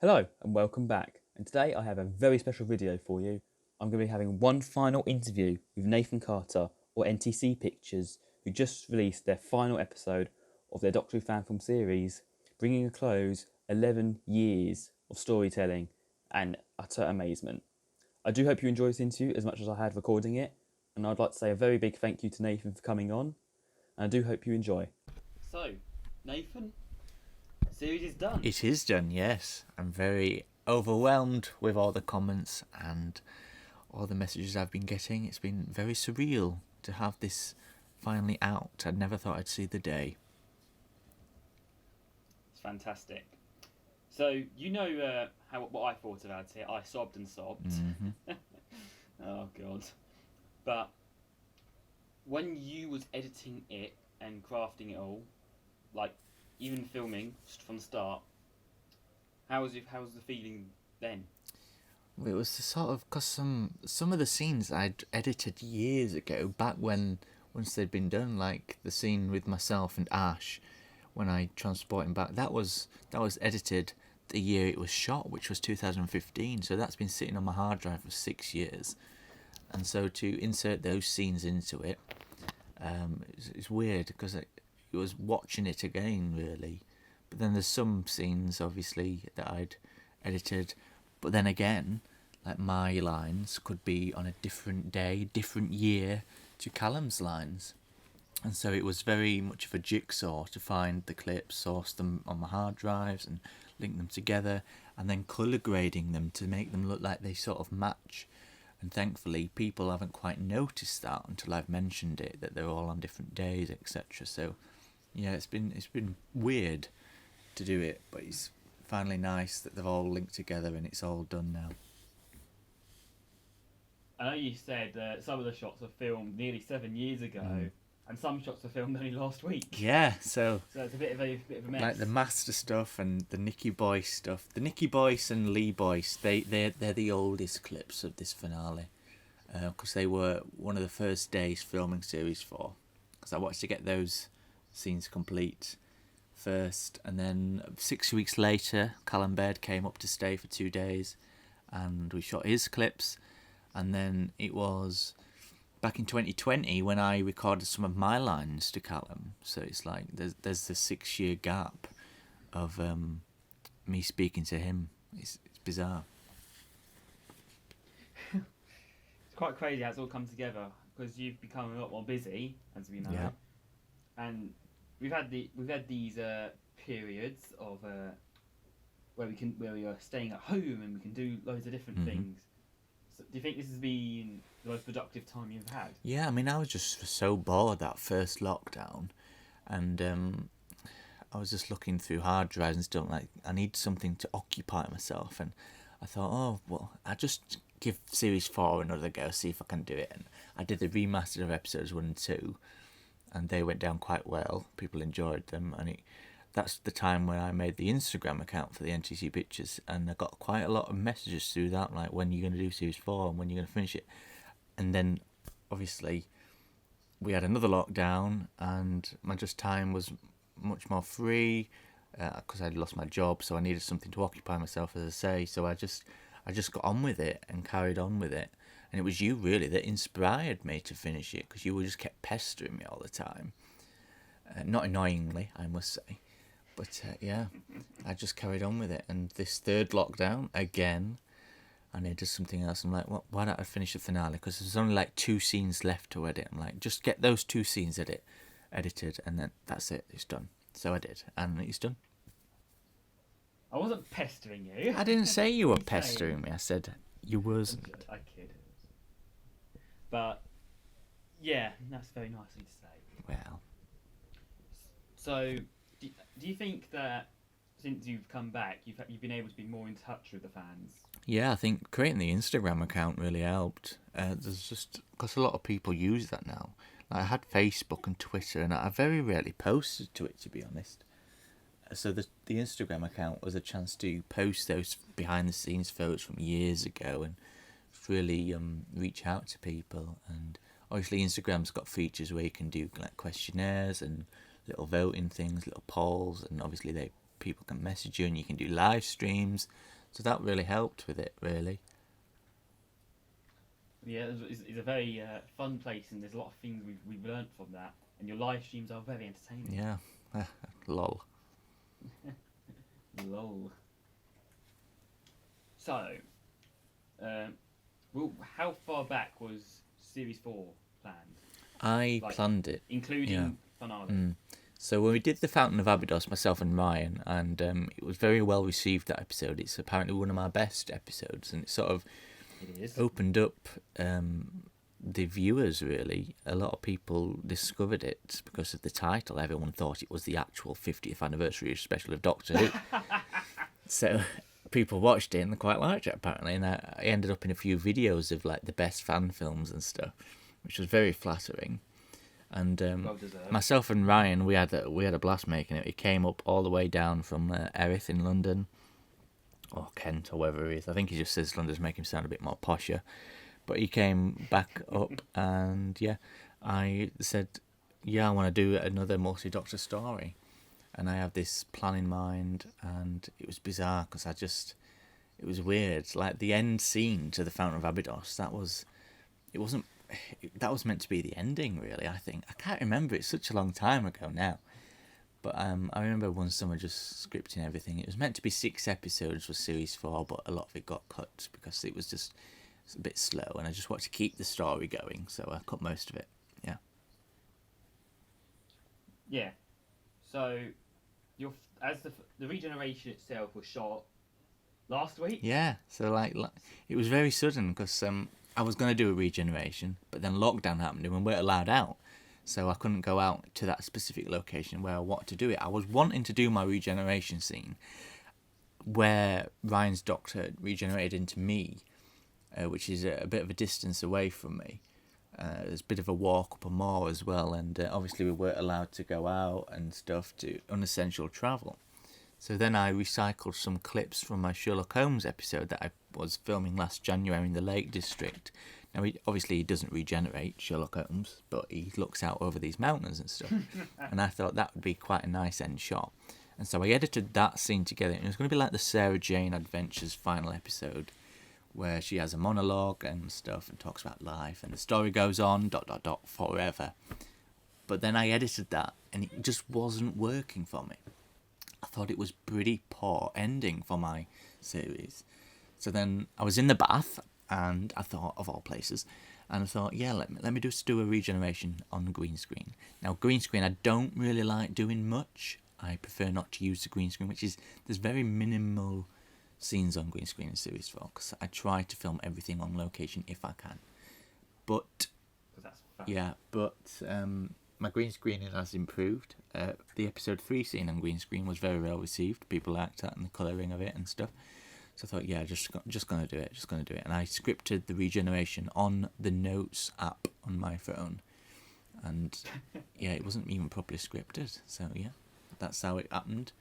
Hello and welcome back, and today I have a very special video for you. I'm going to be having one final interview with Nathan Carter or NTC Pictures, who just released their final episode of their Doctor Who fan film series, bringing a close 11 years of storytelling and utter amazement. I do hope you enjoy this interview as much as I had recording it, and I'd like to say a very big thank you to Nathan for coming on, and I do hope you enjoy. So, Nathan, series is done. It is done, yes. I'm very overwhelmed with all the comments and all the messages I've been getting. It's been very surreal to have this finally out. I never thought I'd see the day. It's fantastic. So, you know what I thought about it. I sobbed and sobbed. Mm-hmm. Oh, God. But when you was editing it and crafting it all, like even filming from the start, how was the feeling then? It was the sort of, because some of the scenes I'd edited years ago, back when, once they'd been done, like the scene with myself and Ash, when I transport him back, that was edited the year it was shot, which was 2015, so that's been sitting on my hard drive for 6 years. And so to insert those scenes into it, it's weird, because it was watching it again, really. But then there's some scenes, obviously, that I'd edited, but then again, like my lines could be on a different day, different year to Callum's lines. And so it was very much of a jigsaw to find the clips, source them on my hard drives and link them together, and then colour grading them to make them look like they sort of match. And thankfully people haven't quite noticed that until I've mentioned it, that they're all on different days, etc. So yeah, it's been weird to do it, but it's finally nice that they've all linked together and it's all done now. I know you said some of the shots were filmed nearly 7 years ago, and some shots were filmed only last week. Yeah, so it's a bit of a mess. like the Master stuff and the Nicky Boyce stuff. The Nicky Boyce and Lee Boyce, they're the oldest clips of this finale, because they were one of the first days filming series 4. Because I wanted to get those scenes complete first, and then 6 weeks later, Callum Baird came up to stay for 2 days, and we shot his clips. And then it was back in 2020 when I recorded some of my lines to Callum. So it's like there's the 6-year gap of me speaking to him. It's bizarre. It's quite crazy how it's all come together, because you've become a lot more busy, as we know. Yeah. And we've had these periods of where we are staying at home and we can do loads of different things. So do you think this has been the most productive time you've had? Yeah, I mean, I was just so bored that first lockdown, and I was just looking through hard drives and stuff. Like, I need something to occupy myself, and I thought, oh well, I just give series 4 another go, see if I can do it. And I did the remastered of episodes 1 and 2, and they went down quite well. People enjoyed them, and that's the time when I made the Instagram account for the NTC Pictures, and I got quite a lot of messages through that, like, when you're going to do series 4 and when you're going to finish it. And then obviously we had another lockdown, and my time was much more free, because I'd lost my job, so I needed something to occupy myself, as I say. So I just got on with it and carried on with it. And it was you really that inspired me to finish it, because you just kept pestering me all the time, not annoyingly, I must say. But yeah, I just carried on with it. And this third lockdown, again, I needed something else. I'm like, well, why don't I finish the finale? Because there's only like 2 scenes left to edit. I'm like, just get those 2 scenes edited, and then that's it. It's done. So I did, and it's done. I wasn't pestering you. I didn't say you were pestering me. I said you wasn't. I kid. But yeah, that's very nicely to say. Well, So, do you think that since you've come back, you've been able to be more in touch with the fans? yeah, I think creating the Instagram account really helped. There's just, because a lot of people use that now. Like, I had Facebook and Twitter, and I very rarely posted to it, to be honest. So the Instagram account was a chance to post those behind the scenes photos from years ago and really reach out to people. And obviously Instagram's got features where you can do like questionnaires and little voting things, little polls, and obviously people can message you, and you can do live streams. So that really helped with it, really. Yeah, it's a very fun place, and there's a lot of things we've learnt from that. And your live streams are very entertaining. Yeah. Lol. Lol. So, well, how far back was Series 4 planned? I Like, planned it. including Yeah. finale. So when we did the Fountain of Abydos, myself and Ryan, and it was very well received, that episode. It's apparently one of my best episodes, and it sort of It is. opened up the viewers, really. A lot of people discovered it because of the title. Everyone thought it was the actual 50th anniversary special of Doctor Who. So people watched it and they quite liked it, apparently, and I ended up in a few videos of like the best fan films and stuff, which was very flattering. And Well deserved. myself and Ryan, we had a blast making it. It came up all the way down from Erith in London, or Kent, or wherever he is. I think he just says London's make him sound a bit more posher. But he came back up, and yeah, I said, yeah, I want to do another multi-Doctor story. And I have this plan in mind, and it was bizarre because it was weird. Like the end scene to the Fountain of Abydos, that was meant to be the ending, really. I think I can't remember. It's such a long time ago now, but I remember one summer just scripting everything. It was meant to be 6 episodes for Series 4, but a lot of it got cut because it was just a bit slow, and I just wanted to keep the story going, so I cut most of it. Yeah. Yeah. So, as the regeneration itself was shot last week. Yeah. So like it was very sudden because I was going to do a regeneration, but then lockdown happened and we weren't allowed out. So I couldn't go out to that specific location where I wanted to do it. I was wanting to do my regeneration scene where Ryan's Doctor regenerated into me, which is a bit of a distance away from me. There's a bit of a walk up a moor as well, and obviously we weren't allowed to go out and stuff, to unessential travel. So then I recycled some clips from my Sherlock Holmes episode that I was filming last January in the Lake District. Now, obviously he doesn't regenerate, Sherlock Holmes, but he looks out over these mountains and stuff. And I thought that would be quite a nice end shot. And so I edited that scene together. And it was going to be like the Sarah Jane Adventures final episode, where she has a monologue and stuff and talks about life, and the story goes on, ... forever. But then I edited that, and it just wasn't working for me. I thought it was pretty poor ending for my series. So then I was in the bath, and I thought, of all places, and I thought, yeah, let me just do a regeneration on green screen. Now, green screen, I don't really like doing much. I prefer not to use the green screen, there's very minimal scenes on green screen in Series 4, because I try to film everything on location if I can. But, my green screening has improved. The episode 3 scene on green screen was very well received. People liked that and the colouring of it and stuff. So I thought, yeah, just gonna do it. And I scripted the regeneration on the Notes app on my phone. And yeah, it wasn't even properly scripted. So yeah, that's how it happened.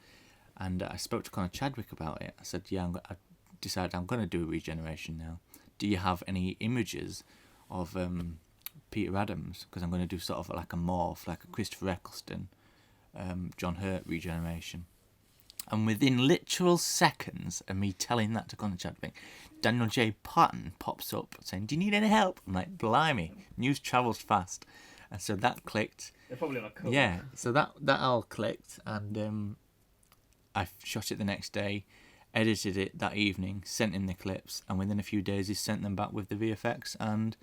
And I spoke to Connor Chadwick about it. I said, yeah, I decided I'm going to do a regeneration now. Do you have any images of Peter Adams? Because I'm going to do sort of like a morph, like a Christopher Eccleston, John Hurt regeneration. And within literal seconds of me telling that to Connor Chadwick, Daniel J. Patton pops up saying, do you need any help? I'm like, blimey, news travels fast. And so that clicked. They're probably like, cool. Yeah, so that all clicked, and I shot it the next day, edited it that evening, sent in the clips, and within a few days he sent them back with the VFX, and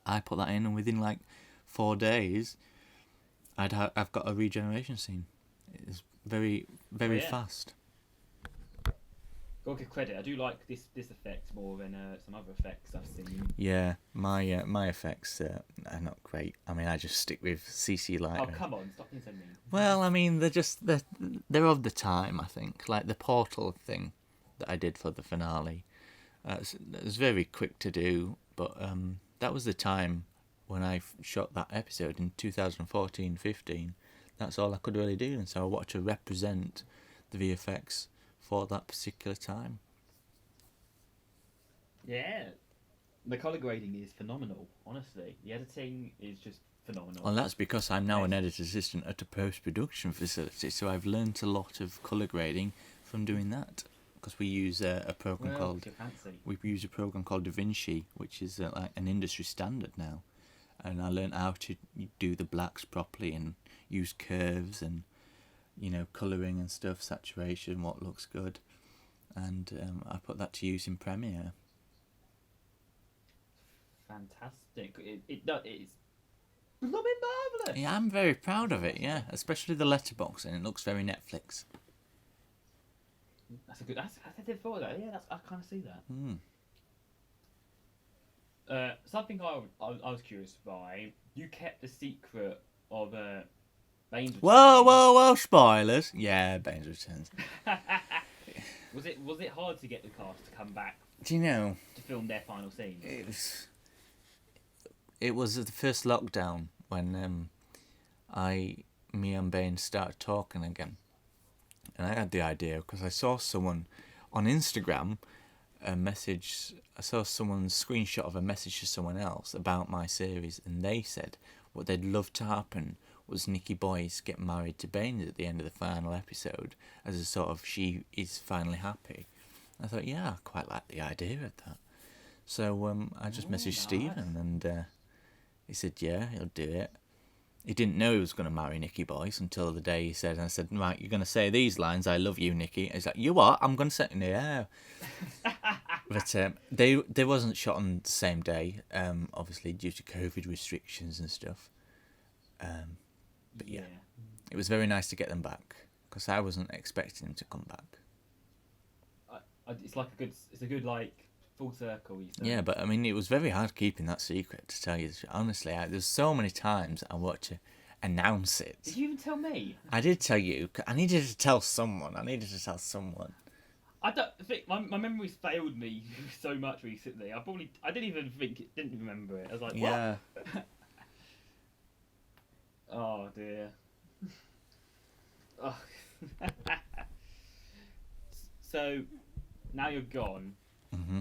I put that in, and within like 4 days I've got a regeneration scene. It's very, very fast. Gotta give credit. I do like this effect more than some other effects I've seen. Yeah, my effects are not great. I mean, I just stick with CC Lighter. Oh, come on, stop being so mean. Well, I mean, they're of the time, I think. Like the portal thing that I did for the finale. It was very quick to do, but that was the time when I shot that episode in 2014-15. That's all I could really do, and so I wanted to represent the VFX for that particular time. Yeah, the colour grading is phenomenal, honestly. The editing is just phenomenal. Well, that's because I'm now an editor's assistant at a post-production facility, so I've learnt a lot of colour grading from doing that. because we use a program Well, called you're fancy. we use a program called DaVinci, which is like an industry standard now. And I learned how to do the blacks properly and use curves and colouring and stuff, saturation, what looks good, and I put that to use in Premiere. Fantastic. It's blooming marvellous. Yeah, I'm very proud of it. Yeah, especially the letterbox, and it looks very Netflix. That's a good. I did thought that. Yeah, I kind of see that. Mm. Something I was curious by. You kept the secret of Bane's Whoa! Spoilers. Yeah, Bane's Returns. Was it hard to get the cast to come back Do you know? to film their final scene? It was the first lockdown when me and Bane started talking again, and I had the idea because I saw someone on Instagram I saw someone's screenshot of a message to someone else about my series, and they said what they'd love to happen was Nikki Boyce get married to Baines at the end of the final episode as a sort of she is finally happy. I thought, yeah, I quite like the idea of that. So I just messaged nice. Stephen, and he said, yeah, he'll do it. He didn't know he was going to marry Nikki Boyce until the day he said, and I said, right, you're going to say these lines, I love you, Nikki. He's like, you what? I'm going to say, yeah. But they wasn't shot on the same day, obviously due to COVID restrictions and stuff. But yeah, it was very nice to get them back because I wasn't expecting them to come back. It's a good like full circle. You said. Yeah, but I mean, it was very hard keeping that secret, to tell you the truth. Honestly. There's so many times I want to announce it. Did you even tell me? I did tell you. I needed to tell someone. I don't think my memory's failed me so much recently. I didn't remember it. I was like, what? Yeah. Oh dear. Oh. So now you're gone. Mm-hmm.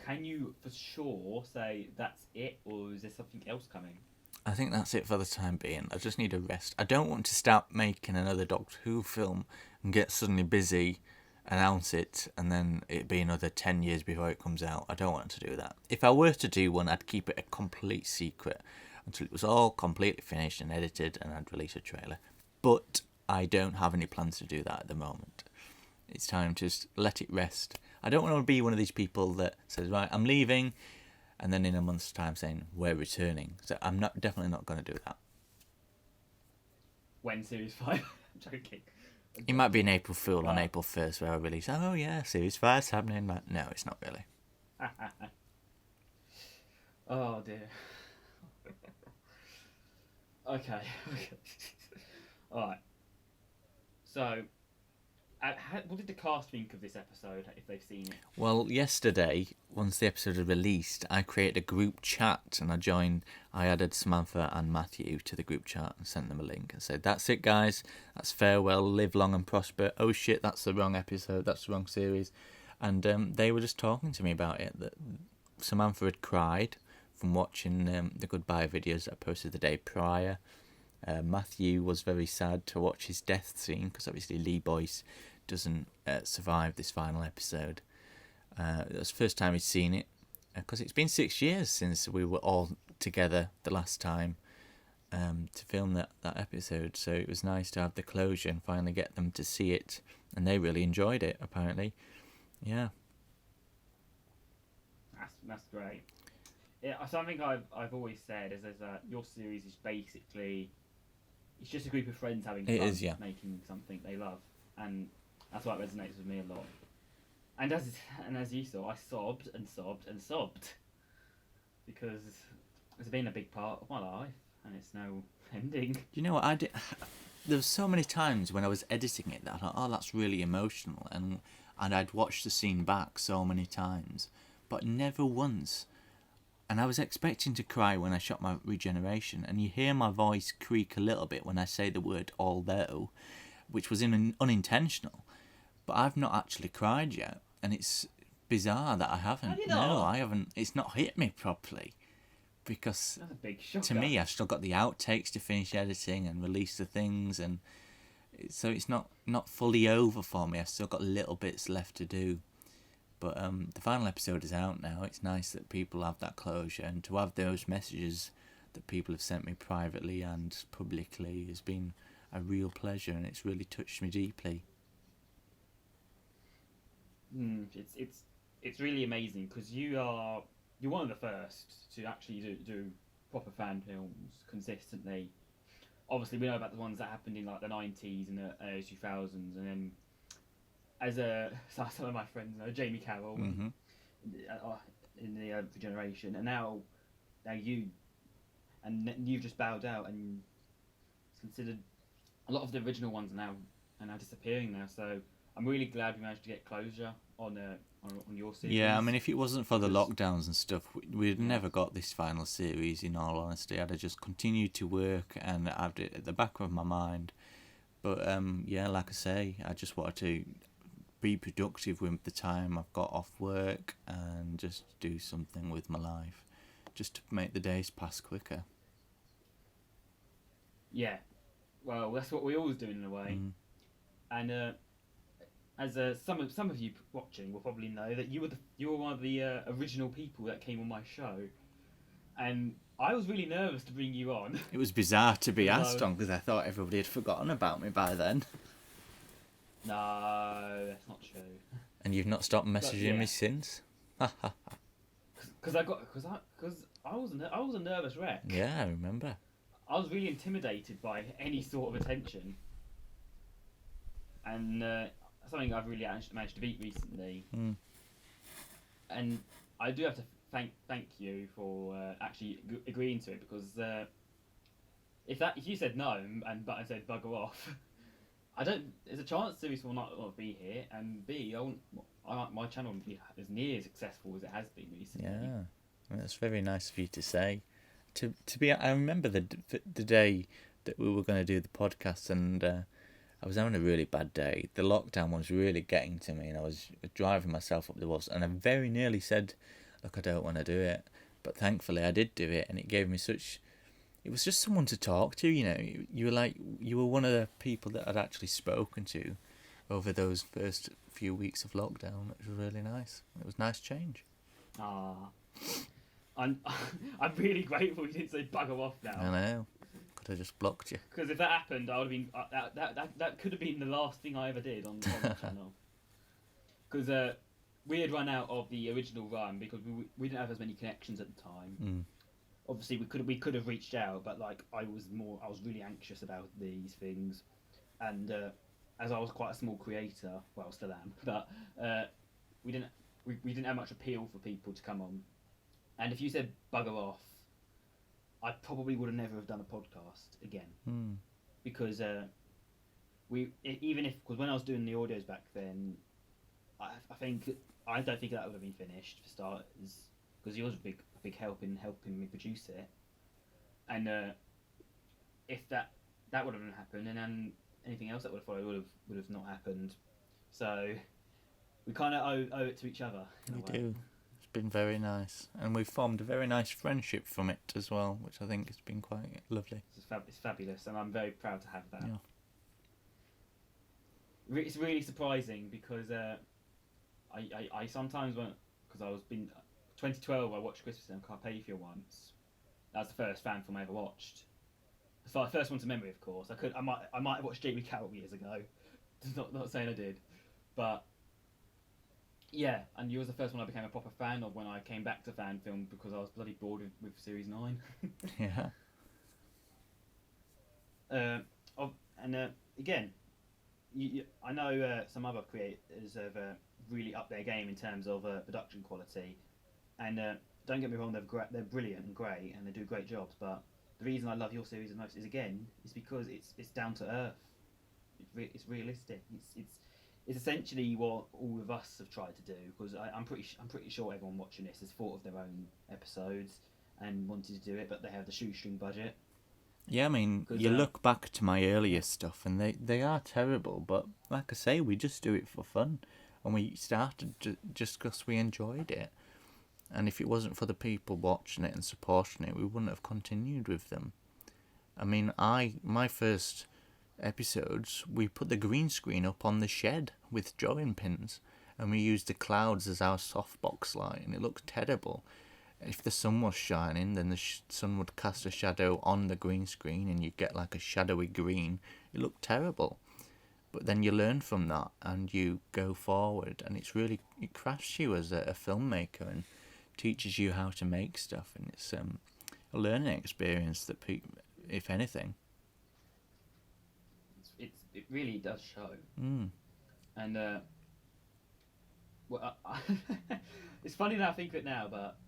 Can you for sure say that's it, or is there something else coming? I think that's it for the time being. I just need a rest. I don't want to start making another Doctor Who film and get suddenly busy, announce it, and then it be another 10 years before it comes out. I don't want to do that. If I were to do one, I'd keep it a complete secret until it was all completely finished and edited, and I'd release a trailer. But I don't have any plans to do that at the moment. It's time to just let it rest. I don't want to be one of these people that says, right, I'm leaving, and then in a month's time saying, we're returning. So I'm definitely not going to do that. When Series 5? I'm joking. It might be an April Fool on April 1st where I release, oh yeah, Series 5's happening. Like, no, it's not really. Oh dear. Okay. Alright. So, what did the cast think of this episode, if they've seen it? Well, yesterday, once the episode was released, I created a group chat, and I added Samantha and Matthew to the group chat and sent them a link and said, that's it guys, that's farewell, live long and prosper. Oh shit, that's the wrong episode, that's the wrong series. And they were just talking to me about it, that Samantha had cried from watching the goodbye videos that I posted the day prior. Matthew was very sad to watch his death scene, because obviously Lee Boyce doesn't survive this final episode. It was the first time he'd seen it, because it's been 6 years since we were all together the last time to film that episode, so it was nice to have the closure and finally get them to see it, and they really enjoyed it, apparently. Yeah. That's great. Yeah, something I've always said is that your series is basically, it's just a group of friends having fun, making something they love, and that's why it resonates with me a lot. And as you saw, I sobbed and sobbed and sobbed because it's been a big part of my life, and it's now ending. You know what I did? There were so many times when I was editing it that I thought, oh, that's really emotional, and I'd watched the scene back so many times, but never once. And I was expecting to cry when I shot my regeneration, and you hear my voice creak a little bit when I say the word although, which was unintentional. But I've not actually cried yet, and it's bizarre that I haven't. No, I haven't. It's not hit me properly, because that's a big shock. To me, I've still got the outtakes to finish editing and release the things, and so it's not fully over for me. I've still got little bits left to do. But the final episode is out now. It's nice that people have that closure, and to have those messages that people have sent me privately and publicly has been a real pleasure, and it's really touched me deeply. It's really amazing because you're one of the first to actually do proper fan films consistently. Obviously, we know about the ones that happened in like the 90s and the early 2000s, and then as some of my friends know, Jamie Carroll Mm-hmm. in the generation, and now you've just bowed out, and it's considered a lot of the original ones are now disappearing now. So I'm really glad we managed to get closure on your series. Yeah, I mean, if it wasn't for the Because- lockdowns and stuff, we'd Yeah. never got this final series, in all honesty. I'd have just continued to work and had it at the back of my mind. But, yeah, like I say, I just wanted to be productive with the time I've got off work and just do something with my life, just to make the days pass quicker. Yeah, well, that's what we always do in a way. Mm. And as some of you watching will probably know that you were one of the original people that came on my show, and I was really nervous to bring you on. It was bizarre to be No. asked on because I thought everybody had forgotten about me by then. No, that's not true. And you've not stopped messaging yeah. me since? Because I was a nervous wreck. Yeah, I remember. I was really intimidated by any sort of attention, and something I've really managed to beat recently. Mm. And I do have to thank you for actually agreeing to it, because if you said no but I said bugger off, there's a chance series will not be here, and B, my channel won't be as near as successful as it has been recently. Yeah, well, that's very nice of you to say. I remember the day that we were going to do the podcast, and I was having a really bad day. The lockdown was really getting to me, and I was driving myself up the walls, and I very nearly said, look, I don't want to do it. But thankfully I did do it, and it gave me it was just someone to talk to, you know. You were one of the people that I'd actually spoken to over those first few weeks of lockdown. It was really nice. It was a nice change. I'm really grateful you didn't say bugger off now. I know. Could have just blocked you. Because if that happened, I would have been that could have been the last thing I ever did on the channel. Because we had run out of the original run because we didn't have as many connections at the time. Mm. Obviously, we could have reached out, but like I was really anxious about these things, and as I was quite a small creator, well, I still am, but we didn't have much appeal for people to come on. And if you said bugger off, I probably would have never have done a podcast again. Mm. Because because when I was doing the audios back then, I don't think that would have been finished for starters, because you was a big help in helping me produce it. And if that would have happened, and then anything else that would have followed would have not happened. So we kind of owe it to each other. We do. It's been very nice, and we've formed a very nice friendship from it as well, which I think has been quite lovely. It's fabulous, and I'm very proud to have that. Yeah. It's really surprising because I sometimes went, because I was 2012 I watched Christmas in Carpathia once. That's the first fan film I ever watched. So the first one to memory, of course. I might have watched Jamie Carroll years ago. Not saying I did, but yeah. And you was the first one I became a proper fan of when I came back to fan film, because I was bloody bored with Series 9. Yeah. Again, I know some other creators have really upped their game in terms of production quality, and don't get me wrong, they're brilliant and great, and they do great jobs. But the reason I love your series the most is because it's down to earth. It's realistic. It's essentially what all of us have tried to do. Because I'm pretty sure everyone watching this has thought of their own episodes and wanted to do it, but they have the shoestring budget. Yeah, I mean, you look back to my earlier stuff, and they are terrible, but like I say, we just do it for fun, and we started just because we enjoyed it. And if it wasn't for the people watching it and supporting it, we wouldn't have continued with them. I mean, my first episodes, we put the green screen up on the shed with drawing pins, and we used the clouds as our softbox light, and it looked terrible. If the sun was shining, then the sun would cast a shadow on the green screen, and you'd get like a shadowy green. It looked terrible. But then you learn from that, and you go forward, and it crafts you as a filmmaker, and teaches you how to make stuff, and it's a learning experience that, if anything, it really does show. And well, it's funny that I think of it now, but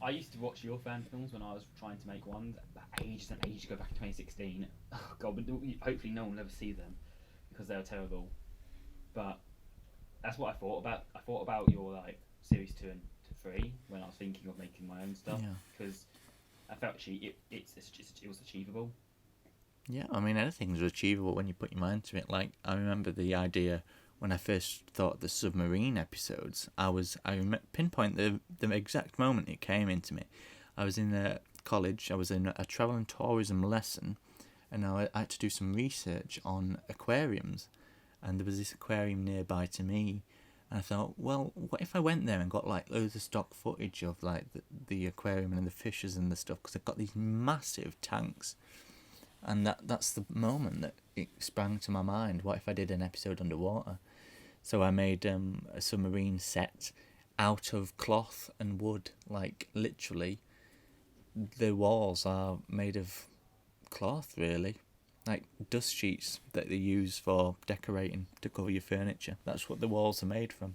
I used to watch your fan films when I was trying to make one ages and ages ago, back in 2016. Oh God, but hopefully no one will ever see them because they were terrible. But that's what I thought about. I thought about your like series 2 and 3 when I was thinking of making my own stuff, because I felt it was achievable. Yeah, I mean, anything's achievable when you put your mind to it. Like, I remember the idea when I first thought the submarine episodes. I pinpoint the exact moment it came into me. I was in college. I was in a travel and tourism lesson, and I had to do some research on aquariums. And there was this aquarium nearby to me, and I thought, well, what if I went there and got like loads of stock footage of like the aquarium and the fishes and the stuff, because I've got these massive tanks. And that's the moment that it sprang to my mind. What if I did an episode underwater? So I made a submarine set out of cloth and wood. Like, literally, the walls are made of cloth, really. Like dust sheets that they use for decorating to cover your furniture. That's what the walls are made from.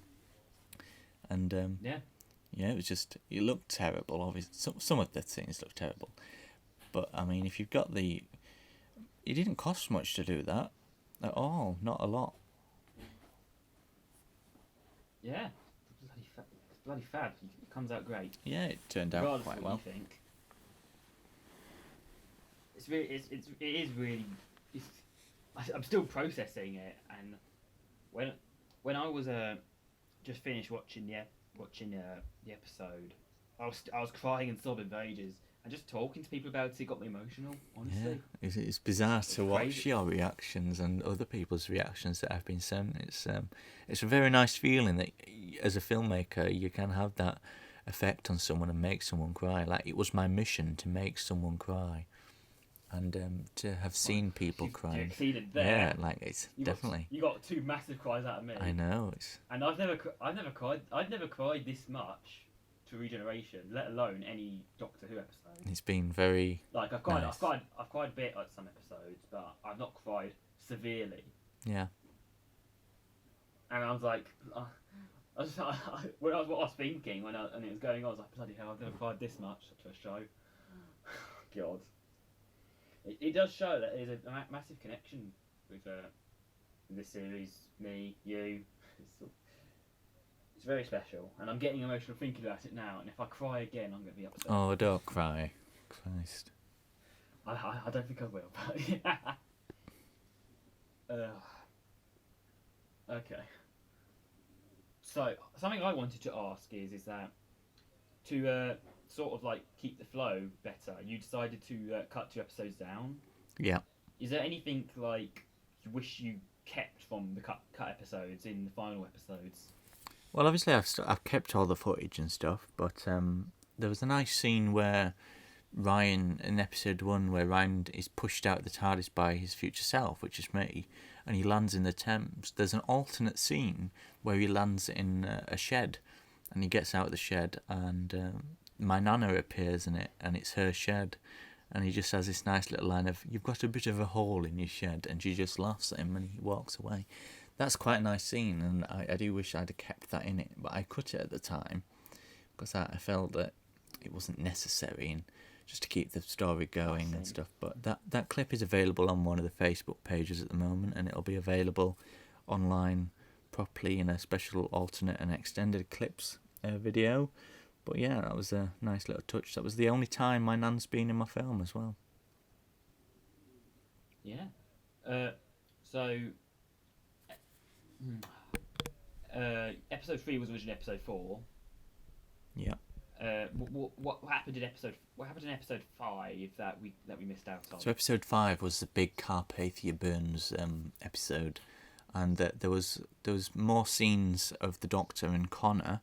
And yeah, it was just, it looked terrible. Obviously, some of the things looked terrible. But I mean, if you've got it didn't cost much to do that at all. Not a lot. Yeah, bloody fab. It comes out great. Yeah, it turned out quite well. You think. It is really. I'm still processing it, and when I was just finished watching the episode, I was crying and sobbing for ages. And just talking to people about it got me emotional, honestly. Yeah, it's bizarre to watch your reactions and other people's reactions that have been sent. It's a very nice feeling that, as a filmmaker, you can have that effect on someone and make someone cry. Like, it was my mission to make someone cry, and to have seen people crying. You exceeded there. Yeah, like it's definitely. You got 2 massive cries out of me. I know And I've never cried. I've never cried this much to Regeneration, let alone any Doctor Who episode. It's been very like I've cried. Nice. I've cried a bit at some episodes, but I've not cried severely. Yeah. And I was like, what I was thinking when it was going on, I was like, bloody hell, I've never cried this much to a show. God. It does show that there's a massive connection with this series, me, you. It's very special, and I'm getting emotional thinking about it now. And if I cry again, I'm going to be upset. Oh, don't cry, Christ. I don't think I will. But okay. So something I wanted to ask is that to sort of like keep the flow better, you decided to cut 2 episodes down. Yeah. Is there anything like you wish you kept from the cut episodes in the final episodes? Well, obviously I've kept all the footage and stuff, but there was a nice scene where Ryan, in episode 1, where Ryan is pushed out of the TARDIS by his future self, which is me, and he lands in the Thames. There's an alternate scene where he lands in a shed, and he gets out of the shed, and my Nana appears in it, and it's her shed, and he just has this nice little line of, "You've got a bit of a hole in your shed," and she just laughs at him, and he walks away. That's quite a nice scene, and I do wish I'd have kept that in it, but I cut it at the time because I felt that it wasn't necessary, and just to keep the story going and stuff. But that clip is available on one of the Facebook pages at the moment, and it'll be available online properly in a special alternate and extended clips video. But yeah, that was a nice little touch. That was the only time my nan's been in my film as well. Yeah. So episode 3 was originally episode 4. Yeah. what happened in episode 5 that we missed out on? So episode 5 was the big Carpathia Burns episode, and there was more scenes of the Doctor and Connor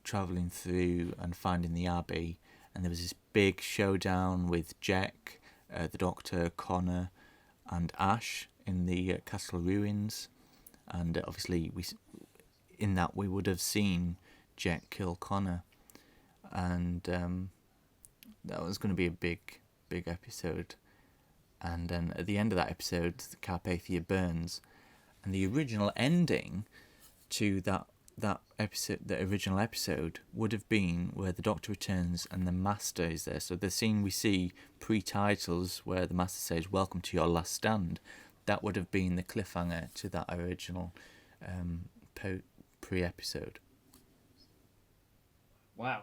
travelling through and finding the Abbey, and there was this big showdown with Jack, the Doctor, Connor, and Ash in the castle ruins, and obviously we would have seen Jack kill Connor, and that was going to be a big episode. And then at the end of that episode, the Carpathia burns, and the original ending to that episode, the original episode, would have been where the Doctor returns and the Master is there. So the scene we see pre-titles where the Master says "Welcome to your last stand," that would have been the cliffhanger to that original pre-episode. Wow.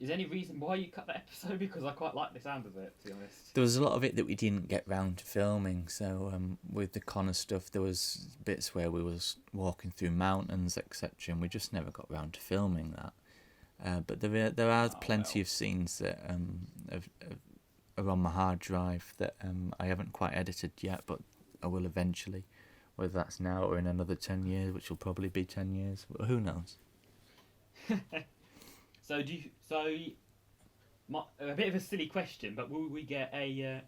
Is there any reason why you cut that episode? Because I quite like the sound of it, to be honest. There was a lot of it that we didn't get round to filming. So with the Connor stuff, there was bits where we was walking through mountains, etc., and we just never got round to filming that. But there are plenty of scenes that are on my hard drive that I haven't quite edited yet, but I will eventually. Whether that's now or in another 10 years, which will probably be 10 years. But who knows? A bit of a silly question, but will we get a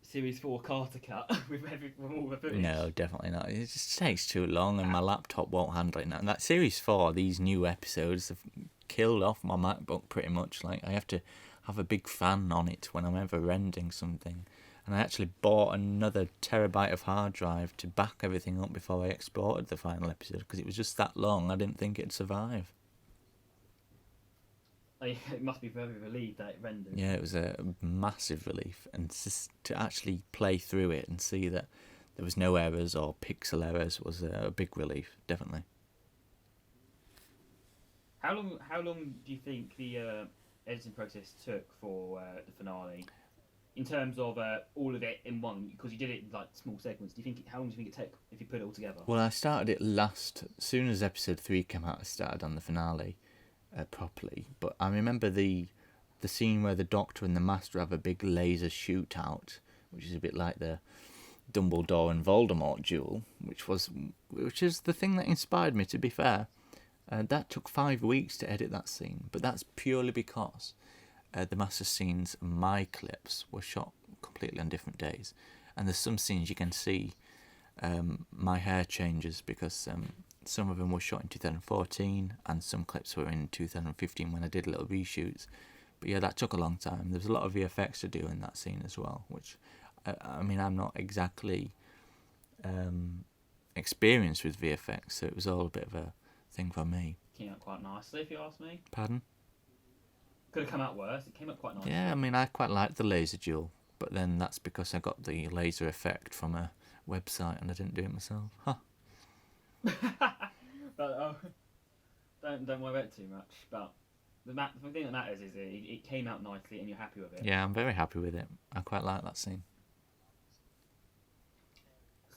Series 4 Carter cut with all the footage? No, definitely not. It just takes too long, and my laptop won't handle it now. And that Series 4, these new episodes have killed off my MacBook pretty much. Like, I have to have a big fan on it when I'm ever rendering something. And I actually bought another terabyte of hard drive to back everything up before I exported the final episode, because it was just that long. I didn't think it'd survive. It must be very relieved that it rendered. Yeah, it was a massive relief, and just to actually play through it and see that there was no errors or pixel errors was a big relief, definitely. How long do you think the editing process took for the finale, in terms of all of it in one? Because you did it in like small segments. How long do you think it took if you put it all together? Well, I started it as soon as episode 3 came out. I started on the finale. Properly, but I remember the scene where the Doctor and the Master have a big laser shootout, which is a bit like the Dumbledore and Voldemort duel, which is the thing that inspired me, to be fair. That took 5 weeks to edit that scene, but that's purely because the Master scenes and my clips were shot completely on different days, and there's some scenes you can see my hair changes because some of them were shot in 2014 and some clips were in 2015 when I did little reshoots. But yeah, that took a long time. There's a lot of VFX to do in that scene as well, which I'm not exactly experienced with VFX, so it was all a bit of a thing for me. Came out quite nicely, if you ask me. Pardon? Could have come out worse. It came out quite nicely. Yeah, I quite liked the laser duel, but then that's because I got the laser effect from a website and I didn't do it myself. Huh. But don't worry about it too much. But the thing that matters is it came out nicely and you're happy with it. Yeah, I'm very happy with it. I quite like that scene.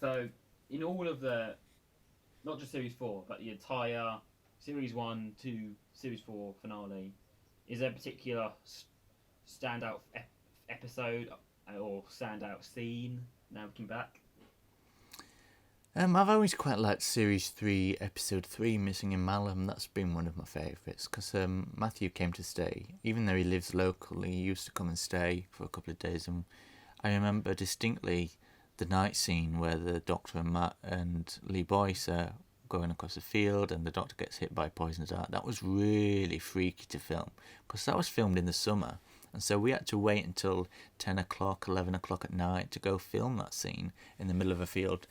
So, in all of not just Series 4, but the entire Series 1 to Series 4 finale, is there a particular standout episode or standout scene now looking back? I've always quite liked Series 3, Episode 3, Missing in Malham. That's been one of my favourites, because Matthew came to stay. Even though he lives locally, he used to come and stay for a couple of days, and I remember distinctly the night scene where the Doctor and Matt and Lee Boyce are going across the field and the Doctor gets hit by poison dart. That was really freaky to film, because that was filmed in the summer, and so we had to wait until 10 o'clock, 11 o'clock at night to go film that scene in the middle of a field.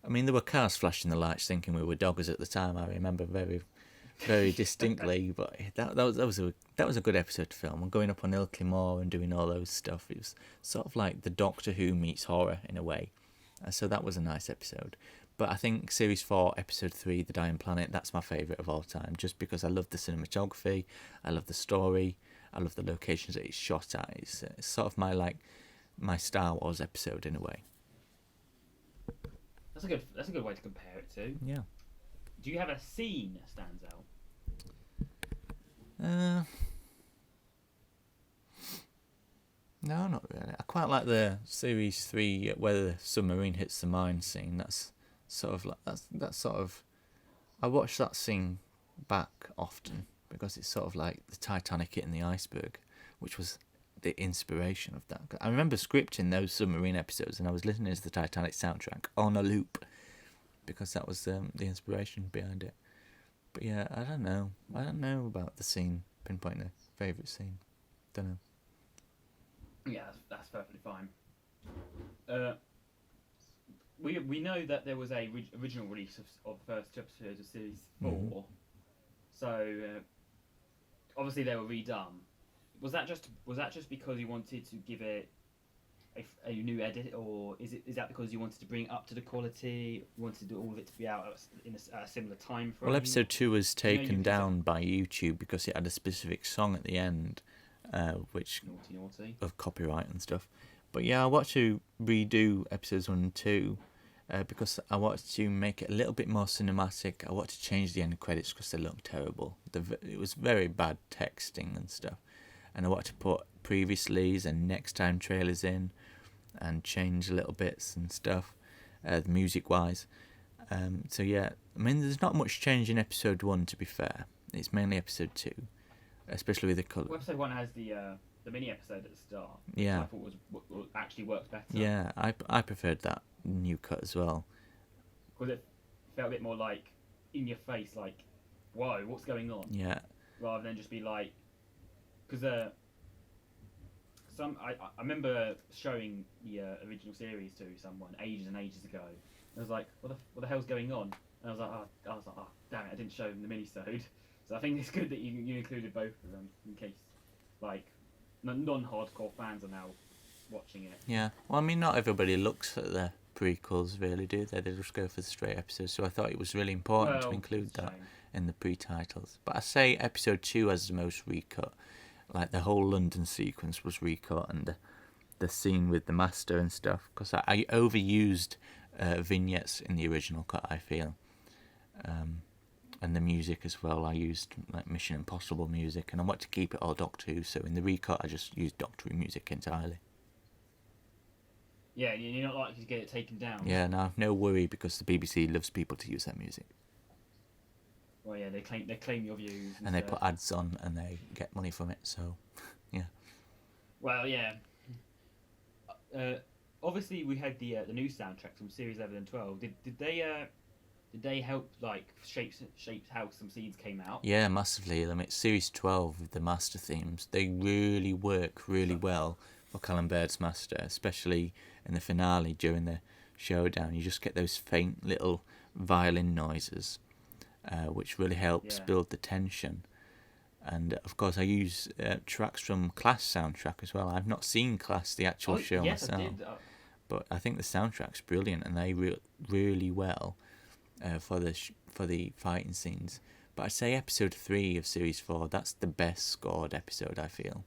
I mean, there were cars flashing the lights thinking we were doggers at the time. I remember very, very distinctly. But that was a good episode to film. And going up on Ilkley Moor and doing all those stuff, it was sort of like the Doctor Who meets horror in a way. So that was a nice episode. But I think Series 4, Episode 3, The Dying Planet, that's my favourite of all time. Just because I love the cinematography, I love the story, I love the locations that it's shot at. It's sort of my Star Wars episode in a way. That's a good way to compare it to. Yeah. Do you have a scene that stands out? No, not really. I quite like the series 3 where the submarine hits the mine scene. That's sort of like that's sort of. I watch that scene back often because it's sort of like the Titanic hitting the iceberg, which was the inspiration of that. I remember scripting those submarine episodes, and I was listening to the Titanic soundtrack on a loop because that was the inspiration behind it. But yeah, I don't know. I don't know about the scene, pinpointing a favourite scene. Don't know. Yeah, that's perfectly fine. We know that there was a original release of the first two episodes of series 4, so obviously they were redone. Was that just because you wanted to give it a new edit, or is that because you wanted to bring it up to the quality? You wanted all of it to be out in a similar time frame? Well, episode 2 was taken down by YouTube because it had a specific song at the end, which naughty. of copyright and stuff. But yeah, I wanted to redo episodes 1 and 2 because I wanted to make it a little bit more cinematic. I wanted to change the end credits because they looked terrible. It was very bad texting and stuff. And I wanted to put previously's and next time trailers in and change little bits and stuff, music-wise. So yeah, I mean, there's not much change in episode 1, to be fair. It's mainly episode 2, especially with the colour. Well, episode 1 has the mini episode at the start. Yeah. Which I thought was actually worked better. Yeah, I preferred that new cut as well. Because it felt a bit more like in your face, like, whoa, what's going on? Yeah. Rather than just be like, because I remember showing the original series to someone ages and ages ago. And I was like, what the hell's going on? And I was like, oh damn it, I didn't show them the mini-sode. So I think it's good that you included both of them in case like non-hardcore fans are now watching it. Yeah, well, I mean, not everybody looks at the prequels, really, do they? They just go for the straight episodes. So I thought it was really important to include that in the pre-titles. But I say episode 2 has the most recut. Like the whole London sequence was recut, and the scene with the master and stuff. Because I overused vignettes in the original cut, I feel. And the music as well. I used like Mission Impossible music, and I want to keep it all Doctor Who. So in the recut, I just used Doctor Who music entirely. Yeah, you're not likely to get it taken down. Yeah, no worry, because the BBC loves people to use that music. Well, yeah, they claim your views, and they put ads on, and they get money from it. So, yeah. Well, yeah. Obviously, we had the new soundtracks from series 11 and 12. Did they help like shape how some scenes came out? Yeah, massively. I mean, series 12 with the master themes, they really work really well for Callum Baird's master, especially in the finale during the showdown. You just get those faint little violin noises, which really helps build the tension. And of course, I use tracks from Class soundtrack as well. I've not seen Class, the actual show, myself, I did. But I think the soundtrack's brilliant, and they really well for the fighting scenes. But I'd say episode 3 of series 4, that's the best scored episode, I feel.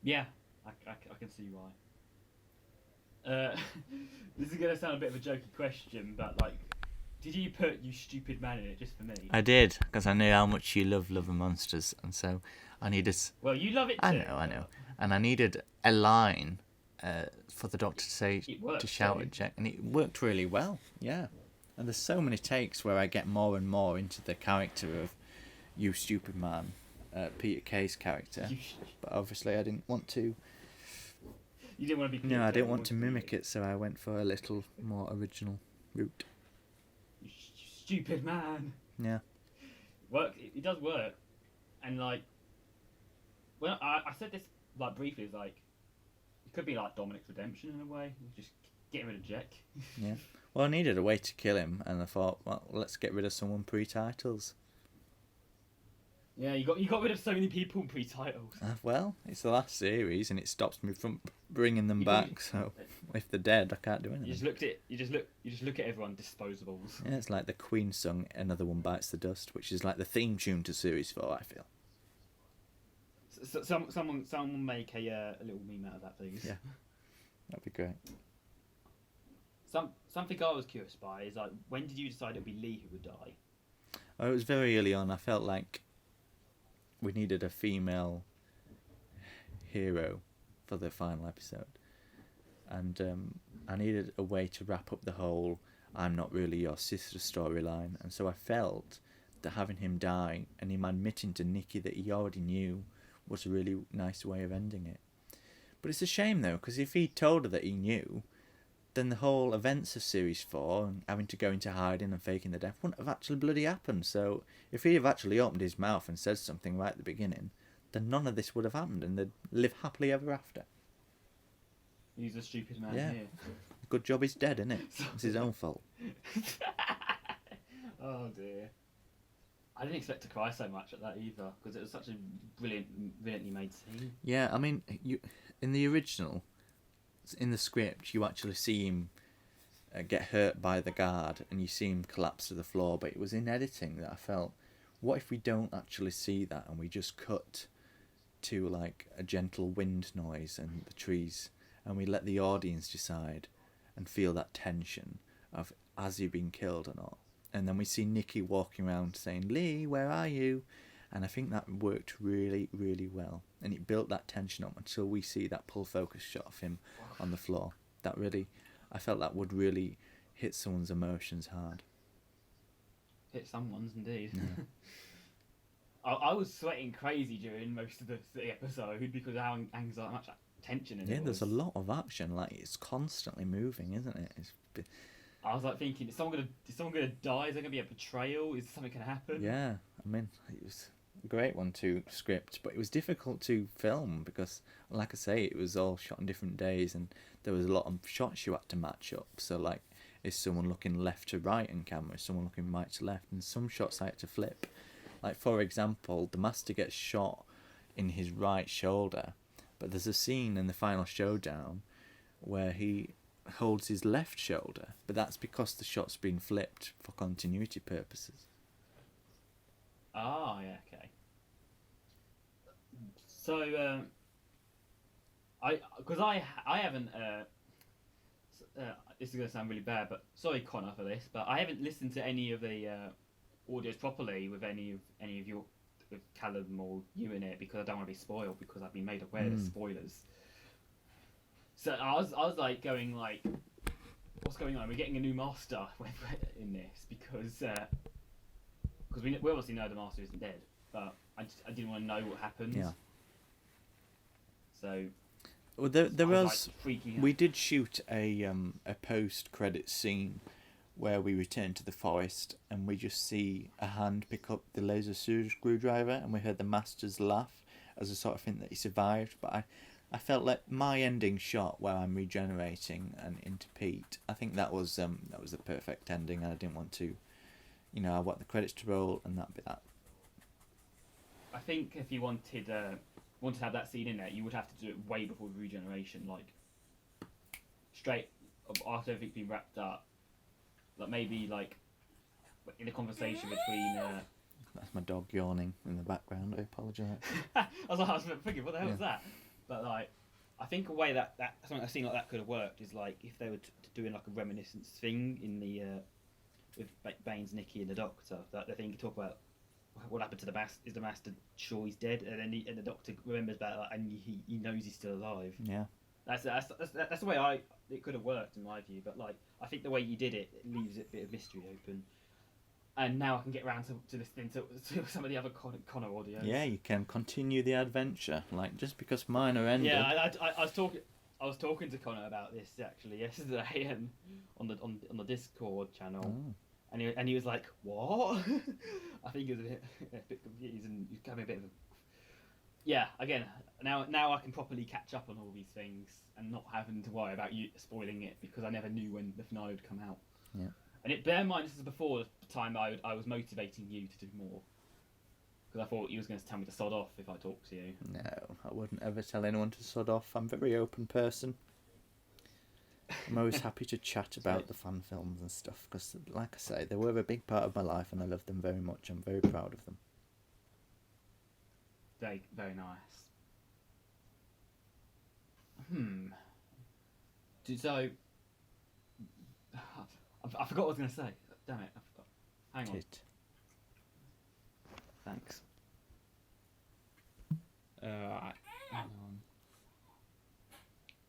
Yeah, I can see why. This is going to sound a bit of a jokey question, but like, did you put "you stupid man" in it just for me? I did, because I knew how much you love Love and Monsters, and so I needed... Well, you love it too. I know. And I needed a line for the Doctor to say, to shout at Jack, and it worked really well, yeah. And there's so many takes where I get more and more into the character of "you stupid man," Peter Kay's character, but obviously I didn't want to... You didn't want to be... Peter No, I Kay, didn't want to mimic it, so I went for a little more original route. You stupid man. Yeah. It does work, and like, well, I said this like briefly, it's like it could be like Dominic's redemption in a way. Just get rid of Jack. Yeah. Well, I needed a way to kill him, and I thought, well, let's get rid of someone pre-titles. Yeah, you got rid of so many people in pre-titles. Well, it's the last series, and it stops me from bringing them back. So if they're dead, I can't do anything. You just look at everyone disposables. Yeah, it's like the Queen song "Another One Bites the Dust," which is like the theme tune to series 4. I feel. So, someone make a little meme out of that, please. Yeah, that'd be great. Something I was curious by is like, when did you decide it would be Lee who would die? Oh, it was very early on. I felt like we needed a female hero for the final episode, and I needed a way to wrap up the whole "I'm not really your sister" storyline, and so I felt that having him die and him admitting to Nikki that he already knew was a really nice way of ending it. But it's a shame though, because if he told her that he knew, then the whole events of Series 4 and having to go into hiding and faking the death wouldn't have actually bloody happened. So if he had actually opened his mouth and said something right at the beginning, then none of this would have happened and they'd live happily ever after. He's a stupid man Yeah. here. Good job he's dead, isn't it? It's his own fault. Oh dear. I didn't expect to cry so much at that either, because it was such a brilliantly made scene. Yeah, I mean, in the original, in the script, you actually see him get hurt by the guard and you see him collapse to the floor, but it was in editing that I felt, what if we don't actually see that and we just cut to like a gentle wind noise and the trees, and we let the audience decide and feel that tension of has he been killed or not, and then we see Nikki walking around saying, "Lee, where are you?" And I think that worked really, really well, and it built that tension up until we see that pull focus shot of him on the floor. That really, I felt that would really hit someone's emotions hard. Hit someone's indeed. Yeah. I was sweating crazy during most of the episode because of how much tension in it Yeah, was. there's a lot of action. Like, it's constantly moving, isn't it? I was like thinking, is someone gonna die? Is there gonna be a betrayal? Is something gonna happen? Yeah, I mean, it was a great one to script, but it was difficult to film because, like I say, it was all shot on different days, and there was a lot of shots you had to match up. So, like, is someone looking left to right in camera? Is someone looking right to left? And some shots I had to flip. Like, for example, the Master gets shot in his right shoulder, but there's a scene in the final showdown where he holds his left shoulder, but that's because the shot's been flipped for continuity purposes. Ah, yeah, okay. So, I haven't. This is gonna sound really bad, but sorry, Connor, for this, but I haven't listened to any of the audios properly with any of your, with Callum or you in it, because I don't want to be spoiled, because I've been made aware of spoilers. So I was like going like, what's going on? We're getting a new master in this because we obviously know the master isn't dead, but I didn't want to know what happened. Yeah. So. Well, there was like freaking out. we did shoot a post-credit scene where we return to the forest and we just see a hand pick up the laser screwdriver, and we heard the Master's laugh as a sort of hint that he survived. But I felt like my ending shot where I'm regenerating and into Pete, I think that was the perfect ending, and I didn't want to, I want the credits to roll and that'd be that. I think if you wanted to have that scene in there, you would have to do it way before the regeneration, like straight after everything's been wrapped up. Like maybe like in a conversation between. That's my dog yawning in the background. I apologise. I was thinking, what the hell was that? But like, I think a way that something a scene like that could have worked is like if they were doing like a reminiscence thing in the with Baines, Nikki, and the Doctor. That they think talk about what happened to the Master. Is the Master sure he's dead? And then the Doctor remembers about it, and he knows he's still alive. Yeah. That's the way it could have worked in my view. But like, I think the way you did it leaves it a bit of mystery open. And now I can get around to listening to some of the other Connor audios. Yeah, you can continue the adventure. Like, just because mine are ended. Yeah, I was talking to Connor about this actually yesterday, and on the Discord channel, and he was like, "What?" I think he was a bit confused, and he's having a bit of a. Yeah, again, now I can properly catch up on all these things and not having to worry about you spoiling it, because I never knew when the finale would come out. Yeah. And bear in mind, this is before the time I was motivating you to do more. Because I thought you was going to tell me to sod off if I talked to you. No, I wouldn't ever tell anyone to sod off. I'm a very open person. I'm always happy to chat about the fan films and stuff, because, like I say, they were a big part of my life and I love them very much. I'm very proud of them. Very, very nice. So... I forgot what I was going to say. Damn it, I forgot. Hang on. Tit. Thanks. Hang on.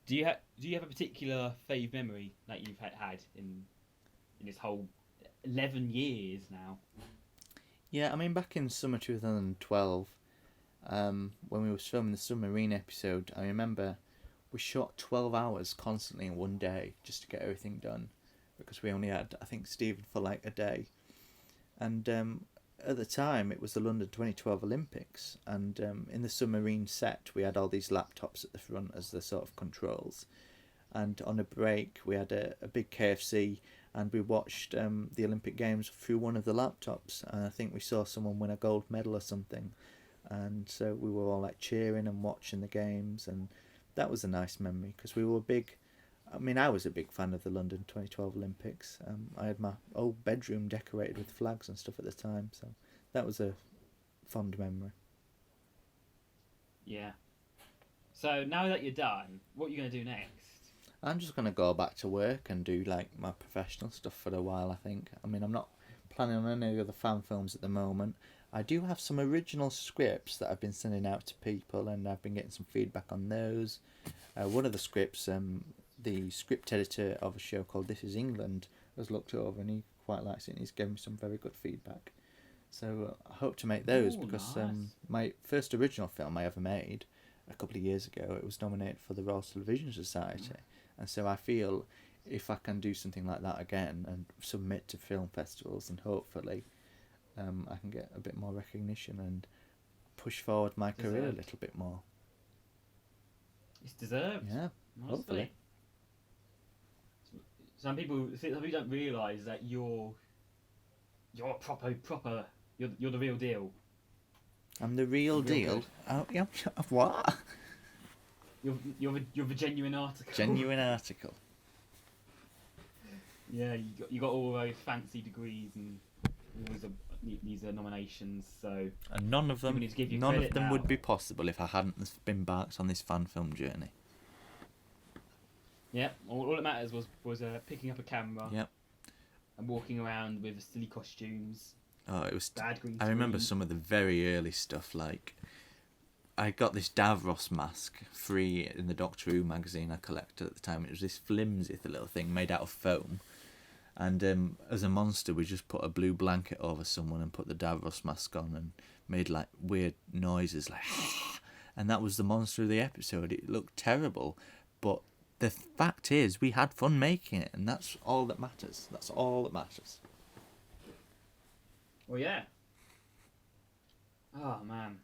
Do you have a particular fave memory that you've had in this whole 11 years now? Yeah, I mean, back in summer 2012, when we was filming the submarine episode, I remember we shot 12 hours constantly in one day just to get everything done, because we only had, I think, Stephen for like a day. And at the time, it was the London 2012 Olympics, and in the submarine set, we had all these laptops at the front as the sort of controls. And on a break, we had a big KFC, and we watched the Olympic Games through one of the laptops. And I think we saw someone win a gold medal or something. And so we were all like cheering and watching the games, and that was a nice memory, because we were big. I mean, I was a big fan of the London 2012 Olympics. I had my old bedroom decorated with flags and stuff at the time, so that was a fond memory. Yeah. So now that you're done, what are you going to do next? I'm just going to go back to work and do like my professional stuff for a while, I think. I mean, I'm not planning on any other fan films at the moment. I do have some original scripts that I've been sending out to people, and I've been getting some feedback on those. One of the scripts, the script editor of a show called This Is England has looked over, and he quite likes it, and he's given me some very good feedback. So I hope to make those. Ooh, because nice. my first original film I ever made a couple of years ago, it was nominated for the Royal Television Society. And so I feel if I can do something like that again and submit to film festivals, and hopefully I can get a bit more recognition and push forward my career a little bit more. It's deserved. Yeah, Honestly. hopefully. Some people don't realise that you're proper. You're the real deal. I'm the real deal. Oh, yeah. What? You're the genuine article. Genuine article. Yeah, you got all those fancy degrees and all these nominations. So And none of them need to give you credit now. would be possible if I hadn't been embarked on this fan film journey. Yeah, all that matters was picking up a camera. Yep. And walking around with silly costumes. Oh, it was. Bad green I remember screen. some of the very early stuff. Like, I got this Davros mask free in the Doctor Who magazine I collected at the time. It was this flimsy little thing made out of foam. And as a monster, we just put a blue blanket over someone and put the Davros mask on and made like weird noises, like, and that was the monster of the episode. It looked terrible, but the fact is, we had fun making it, and that's all that matters. That's all that matters. Well, yeah. Oh man,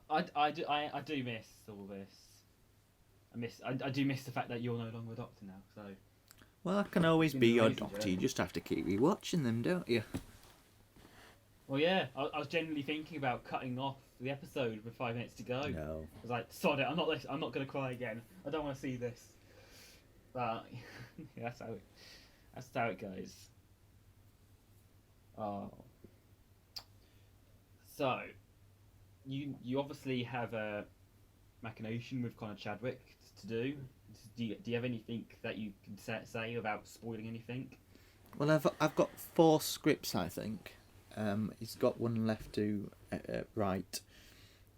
I do miss all this. I do miss the fact that you're no longer a doctor now. So. Well, I can always been be an your amazing doctor. journey. You just have to keep rewatching them, don't you? Well, yeah. I was genuinely thinking about cutting off the episode with 5 minutes to go. No. I was like, sod it. I'm not gonna cry again. I don't want to see this. But yeah, that's how it goes. Oh. So, you obviously have a machination with Connor Chadwick to do. Do you have anything that you can say without spoiling anything? Well, I've got 4 scripts, I think. He's got one left to write,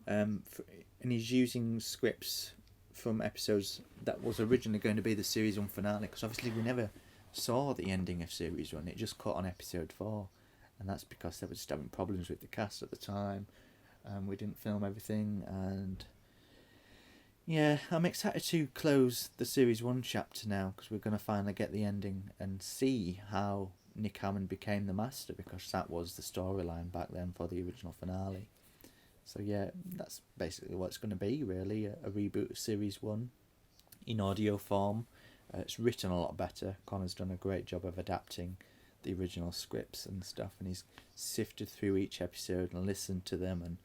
and he's using scripts from episodes that was originally going to be the series 1 finale. Because obviously we never saw the ending of series 1; it just caught on episode 4, and that's because they were just having problems with the cast at the time. We didn't film everything, and yeah, I'm excited to close the series 1 chapter now, because we're going to finally get the ending and see how Nick Hammond became the Master, because that was the storyline back then for the original finale. So yeah, that's basically what it's going to be, really, a reboot of series 1 in audio form. It's written a lot better. Connor's done a great job of adapting the original scripts and stuff, and he's sifted through each episode and listened to them and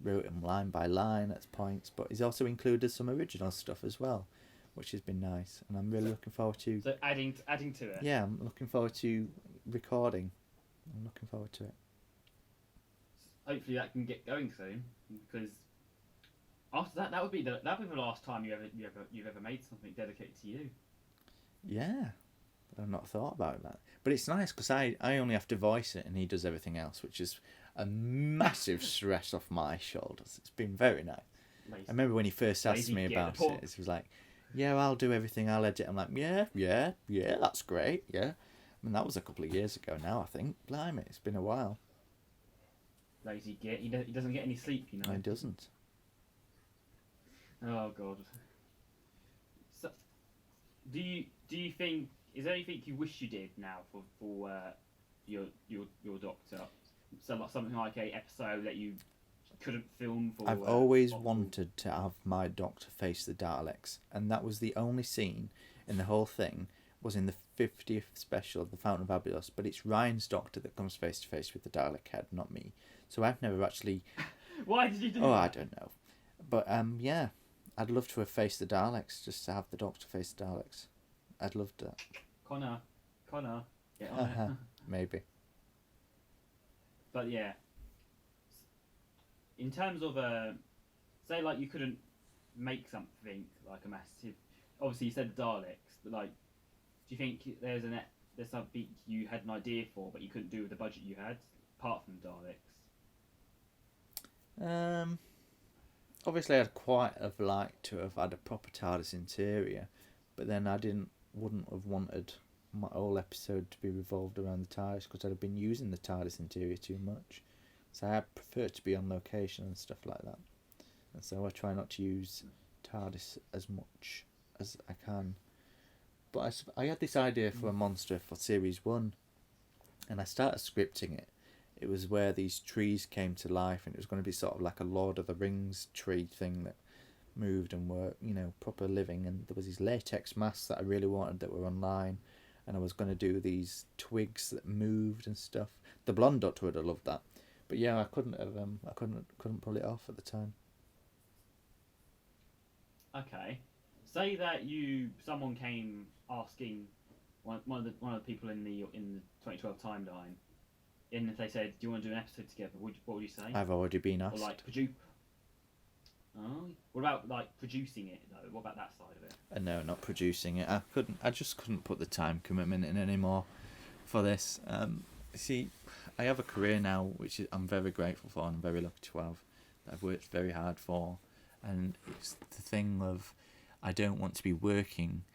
wrote them line by line at points, but he's also included some original stuff as well, which has been nice, and I'm really looking forward to... So adding to it? Yeah, I'm looking forward to recording. I'm looking forward to it. Hopefully that can get going soon, because after that would be the last time you've ever made something dedicated to you. Yeah, I've not thought about that. But it's nice, because I only have to voice it and he does everything else, which is a massive stress off my shoulders. It's been very nice. I remember when he first asked me about it, he was like, "Yeah, I'll do everything. I'll edit." I'm like, "Yeah, that's great. Yeah." I mean, that was a couple of years ago now, I think. Blimey, it's been a while. Lazy git. He doesn't get any sleep, you know. No, he doesn't. Oh God. So, do you think, is there anything you wish you did now for your Doctor? So like something like a episode that you couldn't film for. I've always wanted to have my Doctor face the Daleks, and that was the only scene in the whole thing. Was in the 50th special of The Fountain of Abydos, but it's Ryan's Doctor that comes face to face with the Dalek head, not me. So I've never actually. Why did you do that? I don't know, but yeah, I'd love to have faced the Daleks, just to have the Doctor face the Daleks. I'd love that. Connor, get on it. Maybe. But yeah, in terms of say like you couldn't make something like a massive. Obviously, you said the Daleks, but like, do you think there's something you had an idea for, but you couldn't do with the budget you had, apart from Daleks? Obviously, I'd quite have liked to have had a proper TARDIS interior, but then I wouldn't have wanted my whole episode to be revolved around the TARDIS, because I'd have been using the TARDIS interior too much. So I prefer to be on location and stuff like that, and so I try not to use TARDIS as much as I can. But I had this idea for a monster for series 1, and I started scripting it. It was where these trees came to life, and it was going to be sort of like a Lord of the Rings tree thing that moved and were, proper living. And there was these latex masks that I really wanted that were online, and I was going to do these twigs that moved and stuff. The Blonde Doctor would have loved that, but yeah, I couldn't couldn't pull it off at the time. Okay, say that someone came asking one of the people in the 2012 timeline. And if they said, "Do you want to do an episode together?" What would you say? I've already been asked. Or like produce. Oh, what about like producing it though? What about that side of it? No, not producing it. I just couldn't put the time commitment in anymore for this. See, I have a career now, which I'm very grateful for, and I'm very lucky to have. That I've worked very hard for, and it's the thing of, I don't want to be working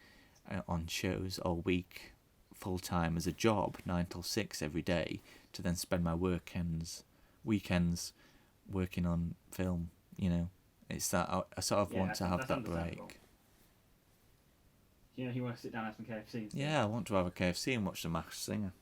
on shows all week, full time as a job, 9 till 6 every day, to then spend my weekends working on film. It's that I sort of want to have that break. You want to sit down and have some KFC. Yeah, I want to have a KFC and watch The Masked Singer.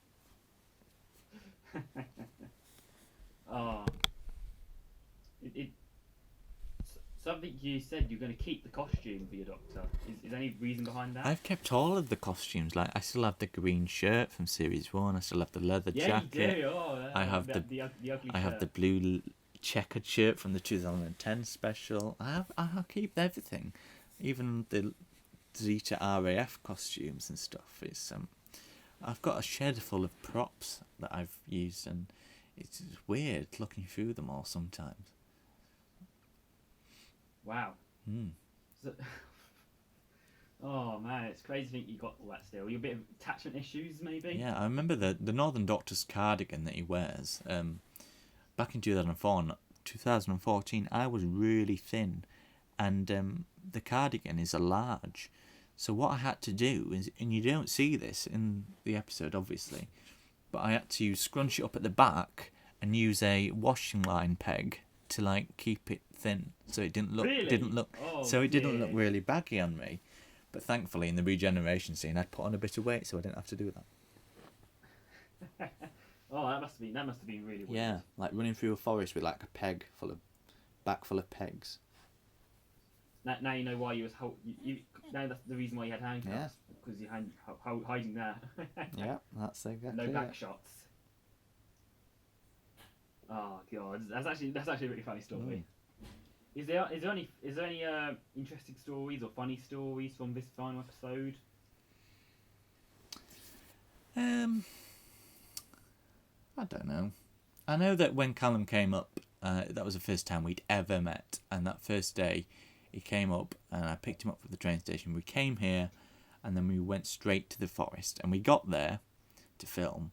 Something you said you're going to keep the costume for your Doctor. Is there any reason behind that? I've kept all of the costumes. Like, I still have the green shirt from series 1. I still have the leather jacket. Yeah, you do. Oh, I have the ugly I have shirt. the blue checkered shirt from the 2010 special. I'll keep everything, even the Zeta RAF costumes and stuff. It's I've got a shed full of props that I've used, and it's weird looking through them all sometimes. Wow. So, oh man, it's crazy to think you got all that still. You're a bit of attachment issues, maybe? Yeah, I remember the Northern Doctor's cardigan that he wears. Back in 2014, I was really thin, and the cardigan is a large. So what I had to do is, and you don't see this in the episode, obviously, but I had to scrunch it up at the back and use a washing line peg to like keep it thin, so it didn't look didn't look really baggy on me. But thankfully, in the regeneration scene, I'd put on a bit of weight, so I didn't have to do that. Oh, that must have been really weird. Yeah, like running through a forest with like a peg back full of pegs. Now you know why you was now that's the reason why you had handcuffs, because you had hiding there. Yeah, that's exactly. No back shots. Oh god, that's actually a really funny story. Is there any interesting stories or funny stories from this final episode? I don't know. I know that when Callum came up, that was the first time we'd ever met, and that first day he came up and I picked him up from the train station. We came here and then we went straight to the forest, and we got there to film,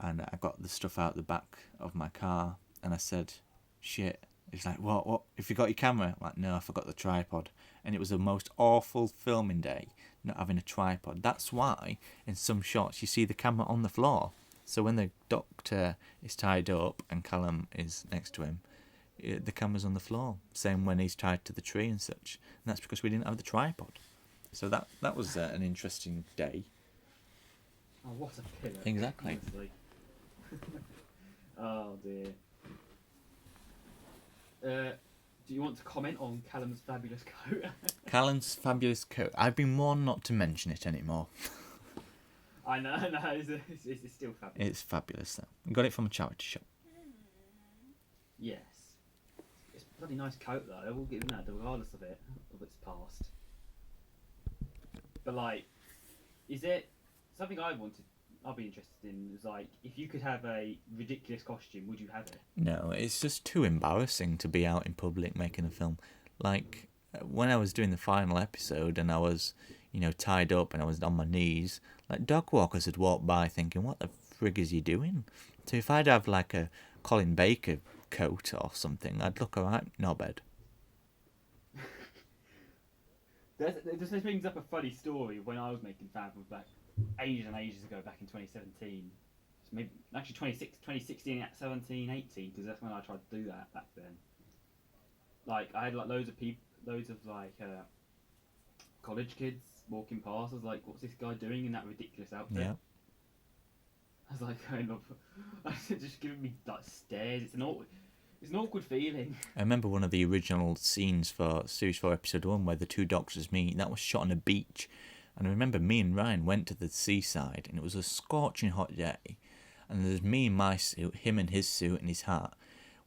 and I got the stuff out the back of my car and I said, shit, He's like, what? If you got your camera? I'm like, no, I forgot the tripod. And it was the most awful filming day, not having a tripod. That's why, in some shots, you see the camera on the floor. So when the doctor is tied up and Callum is next to him, the camera's on the floor. Same when he's tied to the tree and such. And that's because we didn't have the tripod. So that was an interesting day. Oh, what a pillar. Exactly. Honestly. Oh dear. Do you want to comment on Callum's fabulous coat? Callum's fabulous coat. I've been warned not to mention it anymore. I know, it's still fabulous. It's fabulous though. I got it from a charity shop. Yes. It's a bloody nice coat though, I will give him that, regardless of its past. But like, is it something I'd be interested in is like, if you could have a ridiculous costume, would you have it? No, it's just too embarrassing to be out in public making a film. Like, when I was doing the final episode and I was, tied up and I was on my knees, like, dog walkers had walked by thinking, what the frig is he doing? So if I'd have, like, a Colin Baker coat or something, I'd look alright, knobhead. This brings up a funny story when I was making fan films back ages and ages ago, back in 2017. Maybe actually 2016, 17, 18, because that's when I tried to do that back then. Like I had like loads of college kids walking past. I was like, "What's this guy doing in that ridiculous outfit?" Yeah. I was like, kind of, just giving me like stares. It's an awkward feeling. I remember one of the original scenes for Series 4, Episode 1, where the two doctors meet. That was shot on a beach. And I remember me and Ryan went to the seaside, and it was a scorching hot day. And there's me in my suit, him in his suit and his hat.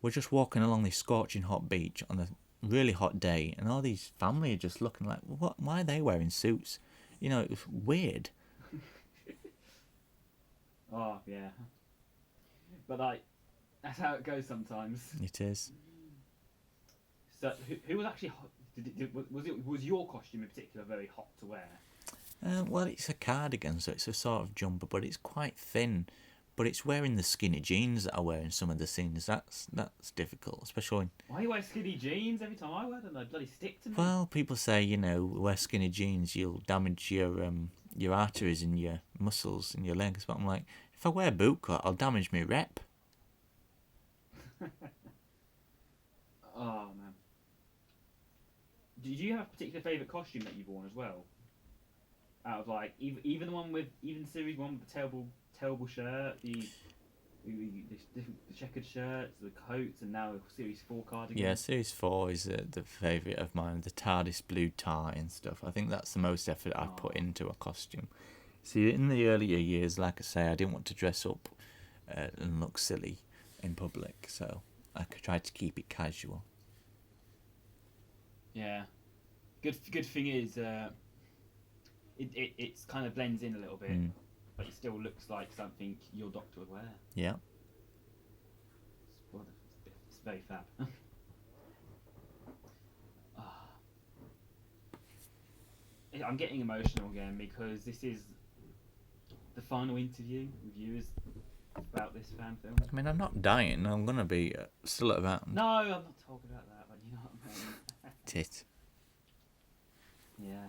We're just walking along this scorching hot beach on a really hot day, and all these family are just looking like, what? Why are they wearing suits? It was weird. Oh yeah, but like that's how it goes sometimes. It is. So who was actually hot? Was your costume in particular very hot to wear? Well, it's a cardigan, so it's a sort of jumper, but it's quite thin. But it's wearing the skinny jeans that I wear in some of the scenes. That's difficult, especially. Why you wear skinny jeans every time I wear them? They bloody stick to me. Well, people say wear skinny jeans, you'll damage your arteries and your muscles in your legs. But I'm like, if I wear a boot cut, I'll damage my rep. Oh man. Did you have a particular favourite costume that you've worn as well? Out of like even the one with series 1 with the terrible shirt, the checkered shirts, the coats, and now series 4 cardigan. Yeah, series 4 is the favourite of mine. The TARDIS blue tie and stuff. I think that's the most effort I've put into a costume. See, in the earlier years, like I say, I didn't want to dress up and look silly in public, so I tried to keep it casual. Yeah. Good thing is, it's kind of blends in a little bit, but it still looks like something your doctor would wear. Yeah. It's very fab. I'm getting emotional again because this is the final interview with you about this fan film. I mean, I'm not dying. I'm going to be still around. No, I'm not talking about that, but you know what I mean. Tit. Yeah.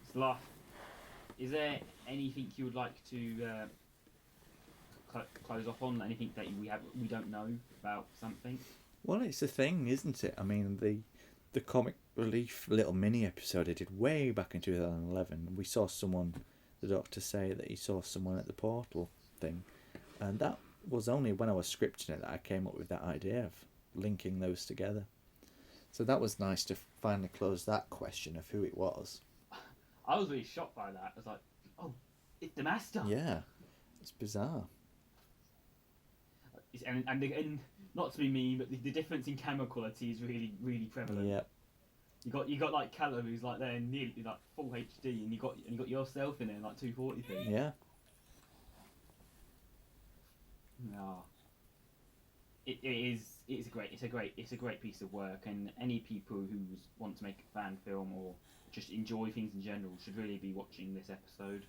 It's life. Is there anything you would like to close off on? Anything that we don't know about something? Well, it's a thing, isn't it? I mean, the comic relief little mini episode I did way back in 2011, we saw the doctor say that he saw someone at the portal thing. And that was only when I was scripting it that I came up with that idea of linking those together. So that was nice to finally close that question of who it was. I was really shocked by that. I was like, oh, it's the Master. Yeah, it's bizarre. And not to be mean, but the difference in camera quality is really, really prevalent. Yeah. You got like Callum, who's like there nearly like full HD, and you got yourself in there like 240p. Yeah. No. It's a great piece of work, and any people who want to make a fan film or just enjoy things in general should really be watching this episode.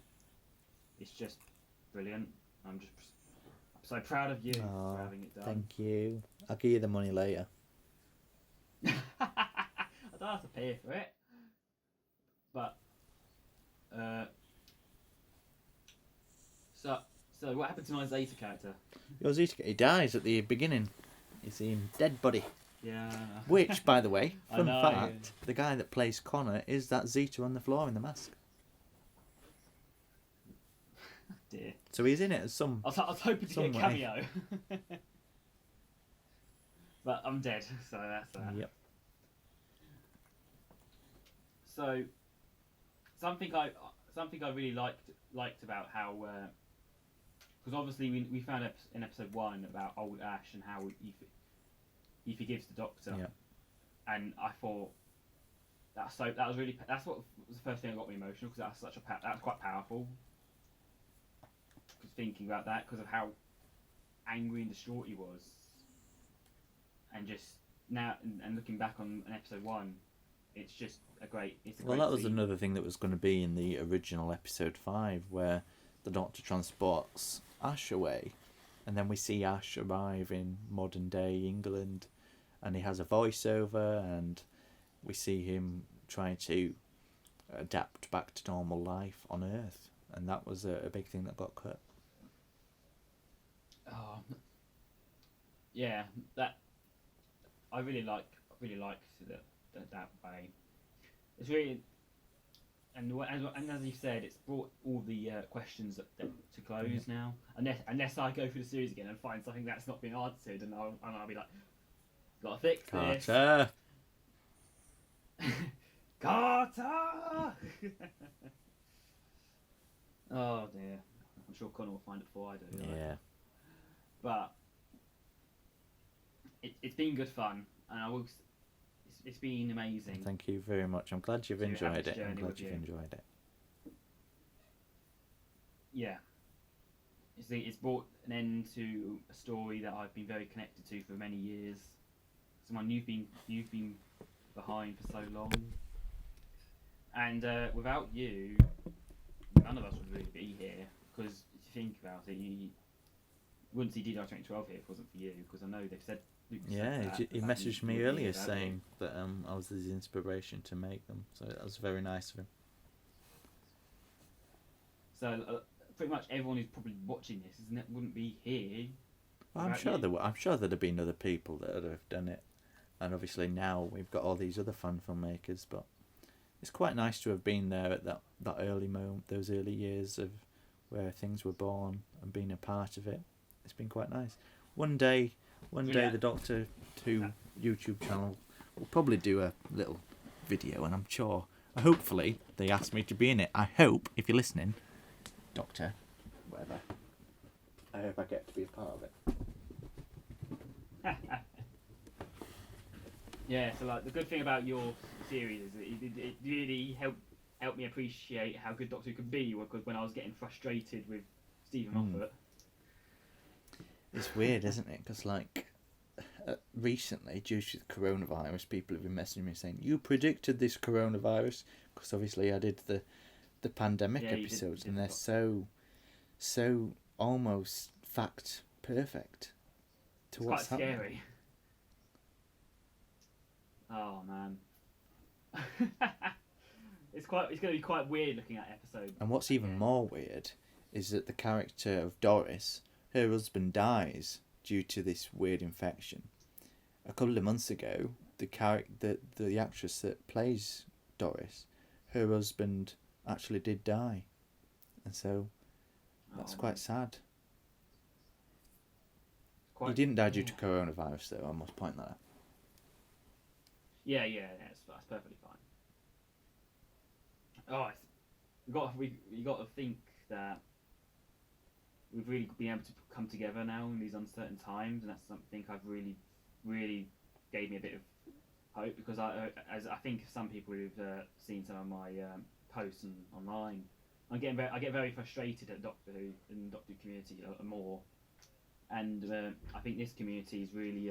It's just brilliant. I'm so proud of you for having it done. Thank you. I'll give you the money later. I don't have to pay for it. But so what happened to my Zeta character? Your Zeta, he dies at the beginning. You see him dead body. Yeah. Which, by the way, I fun know, fact, the guy that plays Connor is that Zeta on the floor in the mask. Dear. So he's in it as some. I was hoping to get a way. cameo. But I'm dead, so that's that. Yep. So something I really liked about how, because obviously we found in episode 1 about old Ash and how he forgives the Doctor, Yeah. and I thought that's what was the first thing that got me emotional, because that's that was quite powerful. Because thinking about that, because of how angry and distraught he was, and just now and looking back on episode 1, it's just a great. Well, that was another thing that was going to be in the original episode 5, where the Doctor transports Ash away, and then we see Ash arrive in modern day England, and he has a voiceover, and we see him trying to adapt back to normal life on Earth, and that was a big thing that got cut. Oh, yeah, that I really liked that way. It's really, and as you said, it's brought all the questions to close now. Unless I go through the series again and find something that's not been answered, and I'll be like, gotta fix this. Carter! Carter! Oh dear, I'm sure Connor will find it before I do. Yeah. But it's been good fun, and it's been amazing. Thank you very much. I'm glad you've enjoyed it. I'm glad with you've you. enjoyed it. Yeah. It's brought an end to a story that I've been very connected to for many years. Someone you've been behind for so long. And without you, none of us would really be here. Because if you think about it, you wouldn't see DDR 2012 here if it wasn't for you. Because I know they've said. Yeah, he messaged me earlier saying that I was his inspiration to make them. So that was very nice of him. So pretty much everyone who's probably watching this wouldn't be here. Well, I'm sure there'd have been other people that would have done it, and obviously now we've got all these other fun filmmakers. But it's quite nice to have been there at that early moment, those early years of where things were born, and being a part of it. It's been quite nice. One day the Doctor 2 YouTube channel will probably do a little video, and I'm sure, hopefully, they asked me to be in it. I hope, if you're listening, Doctor, whatever, I hope I get to be a part of it. Yeah, so like the good thing about your series is that it really helped me appreciate how good Doctor Who could be, because when I was getting frustrated with Stephen Moffat. It's weird, isn't it? Because recently, due to the coronavirus, people have been messaging me saying, you predicted this coronavirus, because obviously I did the pandemic episodes, and they're so almost fact perfect to it's what's quite happening. Scary. Oh man. It's going to be quite weird looking at episodes. And what's even more weird is that the character of Doris, her husband dies due to this weird infection. A couple of months ago, the actress that plays Doris, her husband actually did die, and so that's quite sad. He didn't die due to coronavirus, though. I must point that out. Yeah, that's perfectly fine. Oh, we got to think that we've really been able to come together now in these uncertain times, and that's something I've really gave me a bit of hope, because I think some people who've seen some of my posts online, I get very frustrated at Doctor Who and Doctor Who community more, and I think this community is really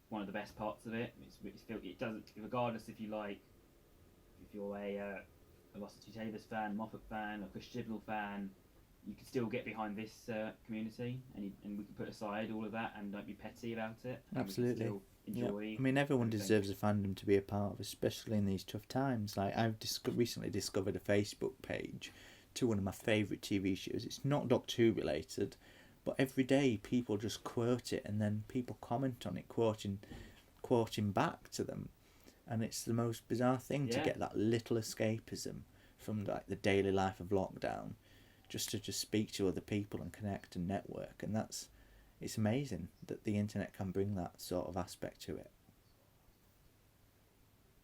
one of the best parts of it. It doesn't, regardless if you're a Russell T Davies fan, Moffat fan, a Chris Chibnall fan, you can still get behind this community, and we can put aside all of that and don't be petty about it. And Absolutely. We can still enjoy. Yeah. I mean, everyone everything. deserves a fandom to be a part of, especially in these tough times. Like, I've recently discovered a Facebook page to one of my favourite TV shows. It's not Doctor Who related, but every day people just quote it, and then people comment on it, quoting back to them, and it's the most bizarre thing to get that little escapism from like the daily life of lockdown, just to speak to other people and connect and network, and it's amazing that the internet can bring that sort of aspect to it.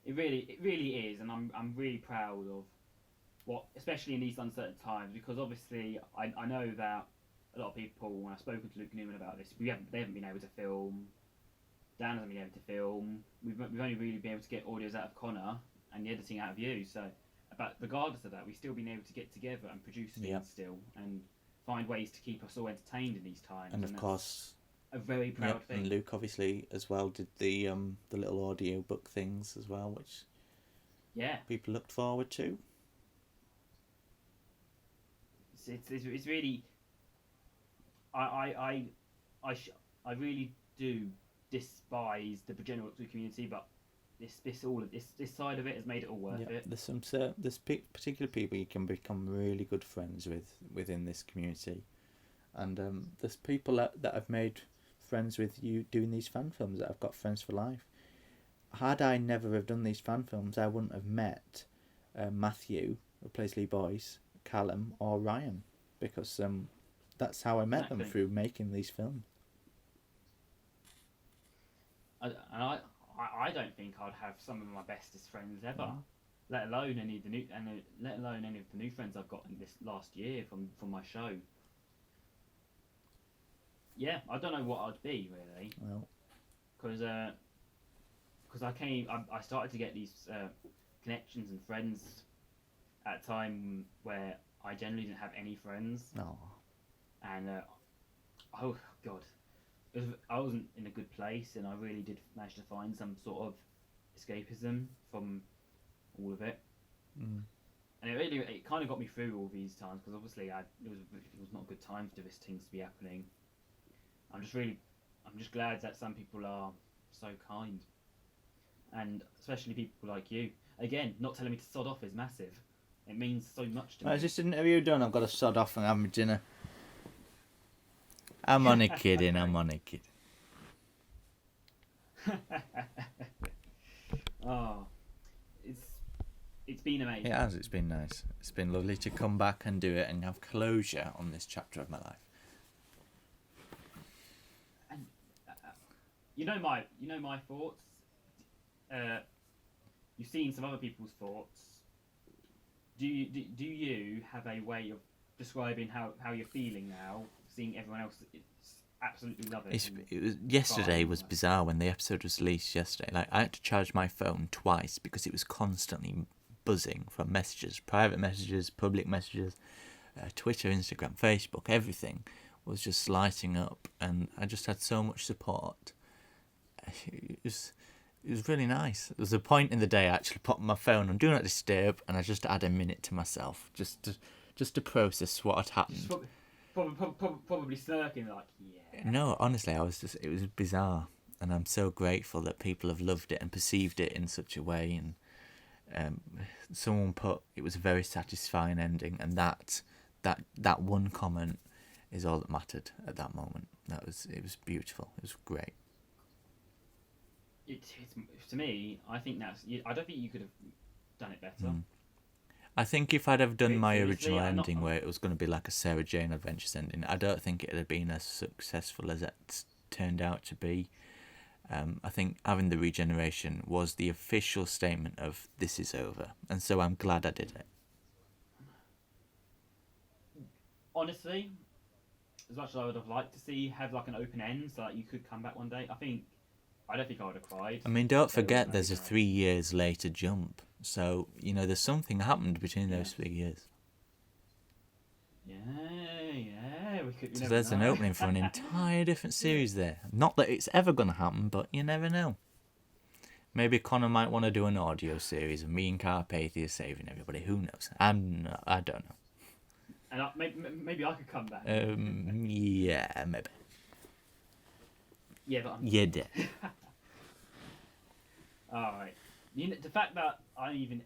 It really is, and I'm really proud of what, especially in these uncertain times, because obviously I know that a lot of people, when I've spoken to Luke Newman about this, they haven't been able to film. Dan hasn't been able to film. We've only really been able to get audios out of Connor and the editing out of you. So, but regardless of that, we've still been able to get together and produce things still, and find ways to keep us all entertained in these times. And of course, a very proud thing. And Luke obviously as well did the little audio book things as well, which people looked forward to. It's really. I really do despise the general community, but this side of it has made it all worth it. There's particular people you can become really good friends with within this community, and there's people that I've made friends with you doing these fan films that I've got friends for life. Had I never have done these fan films, I wouldn't have met Matthew, who plays Lee Boyce, Callum, or Ryan, because that's how I met them, through making these films. I don't think I'd have some of my bestest friends ever, let alone any of the new friends I've got in this last year from my show. Yeah, I don't know what I'd be really. Well, because I started to get these connections and friends at a time where I generally didn't have any friends. No. And oh god, I wasn't in a good place, and I really did manage to find some sort of escapism from all of it. And it kind of got me through all these times, because obviously it was not a good time for these things to be happening. I'm just glad that some people are so kind, and especially people like you. Again, not telling me to sod off is massive. It means so much to me. I just didn't have you done. I've got to sod off and have my dinner. I'm only kidding. I'm only kidding. Oh, it's been amazing. It has. It's been nice. It's been lovely to come back and do it and have closure on this chapter of my life. And you know my thoughts. You've seen some other people's thoughts. Do you have a way of describing how you're feeling now, seeing everyone else absolutely love it? Yesterday was bizarre when the episode was released yesterday. Like, I had to charge my phone twice because it was constantly buzzing from messages, private messages, public messages, Twitter, Instagram, Facebook, everything was just lighting up, and I just had so much support. It was really nice. There was a point in the day I actually put my phone on Do Not Disturb, and I just had a minute to myself, just to process what had happened. Probably smirking like, yeah. No, honestly, it was bizarre, and I'm so grateful that people have loved it and perceived it in such a way. And someone put it was a very satisfying ending, and that one comment is all that mattered at that moment. It was beautiful. It was great. To me, I think I don't think you could have done it better. I think if I'd have done my original ending, where it was going to be like a Sarah Jane Adventures ending, I don't think it'd have been as successful as it turned out to be. I think having the regeneration was the official statement of this is over, and so I'm glad I did it. Honestly, as much as I would have liked to have like an open end, so that you could come back one day, I don't think I would have cried. I mean, don't forget there's a 3 years later jump. So, there's something happened between those 3 years. Yeah. We could. So there's an opening for an entire different series there. Not that it's ever going to happen, but you never know. Maybe Connor might want to do an audio series of me and Carpathia saving everybody. Who knows? I don't know. And maybe I could come back. Yeah, maybe. Yeah, but I'm... Yeah, dear. Alright. The fact that I didn't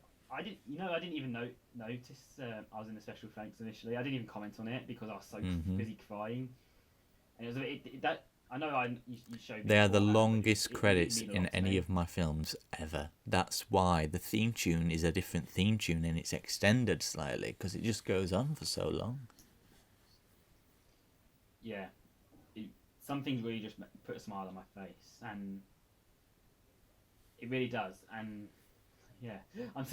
even notice I was in the special thanks initially. I didn't even comment on it because I was so busy crying. And it was you showed me. They are the beforehand, longest it credits mean a in lot to any me. of my films ever. That's why the theme tune is a different theme tune and it's extended slightly because it just goes on for so long. Yeah. Some things really just put a smile on my face, and it really does. And yeah, I'm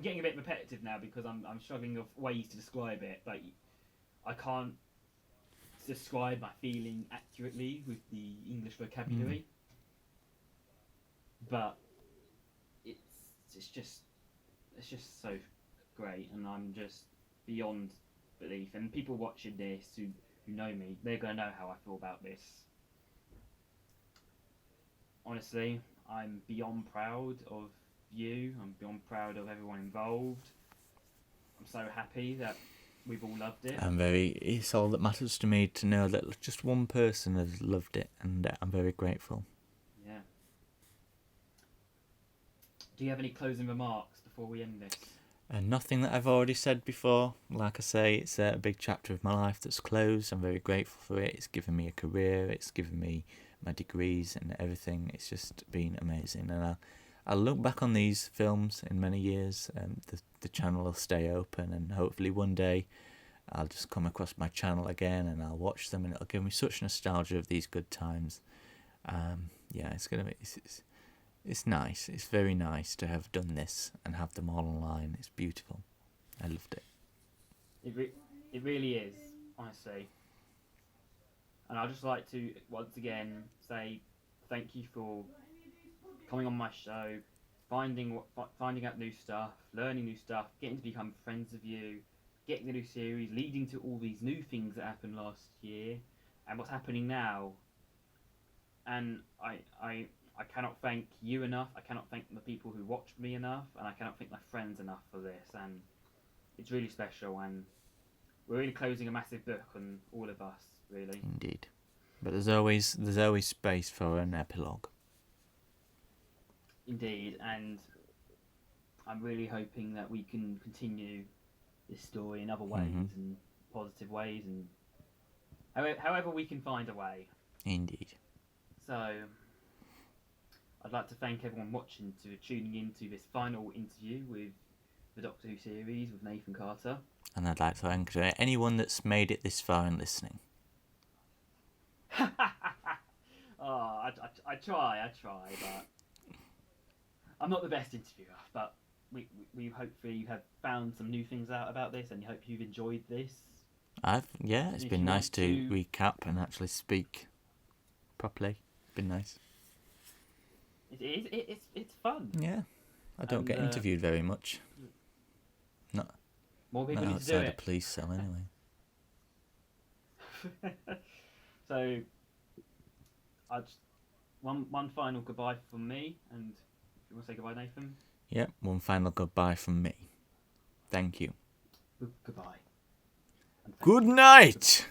getting a bit repetitive now because I'm struggling of ways to describe it, but I can't describe my feeling accurately with the English vocabulary. But it's just so great, and I'm just beyond belief. And people watching this who know me, they're gonna know how I feel about this. Honestly, I'm beyond proud of you. I'm beyond proud of everyone involved. I'm so happy that we've all loved it. It's all that matters to me to know that just one person has loved it, and I'm very grateful. Yeah. Do you have any closing remarks before we end this? Nothing that I've already said before. Like I say, it's a big chapter of my life that's closed. I'm very grateful for it. It's given me a career. It's given me my degrees and everything. It's just been amazing. And I'll look back on these films in many years. The channel will stay open, and hopefully one day I'll just come across my channel again and I'll watch them, and it'll give me such nostalgia of these good times. Yeah, it's gonna be. It's nice. It's very nice to have done this and have them all online. It's beautiful. I loved it. It really is, honestly. And I'd just like to once again say thank you for coming on my show, finding out new stuff, learning new stuff, getting to become friends with you, getting the new series, leading to all these new things that happened last year, and what's happening now. And I cannot thank you enough. I cannot thank the people who watched me enough, and I cannot thank my friends enough for this. And it's really special, and we're really closing a massive book on all of us, really. Indeed. But there's always space for an epilogue. Indeed, and I'm really hoping that we can continue this story in other ways and positive ways, and however we can find a way. Indeed. So I'd like to thank everyone watching for tuning in to this final interview with the Doctor Who series with Nathan Carter. And I'd like to thank anyone that's made it this far and listening. I try, but I'm not the best interviewer. But we hopefully have found some new things out about this, and hope you've enjoyed this. It's been nice to recap and actually speak properly. It's been nice. It's fun. Yeah, I don't get interviewed very much. Not more people need to do outside it. the police cell anyway. So, one final goodbye from me, and if you want to say goodbye, Nathan. Yep, one final goodbye from me. Thank you. Goodbye. Good night.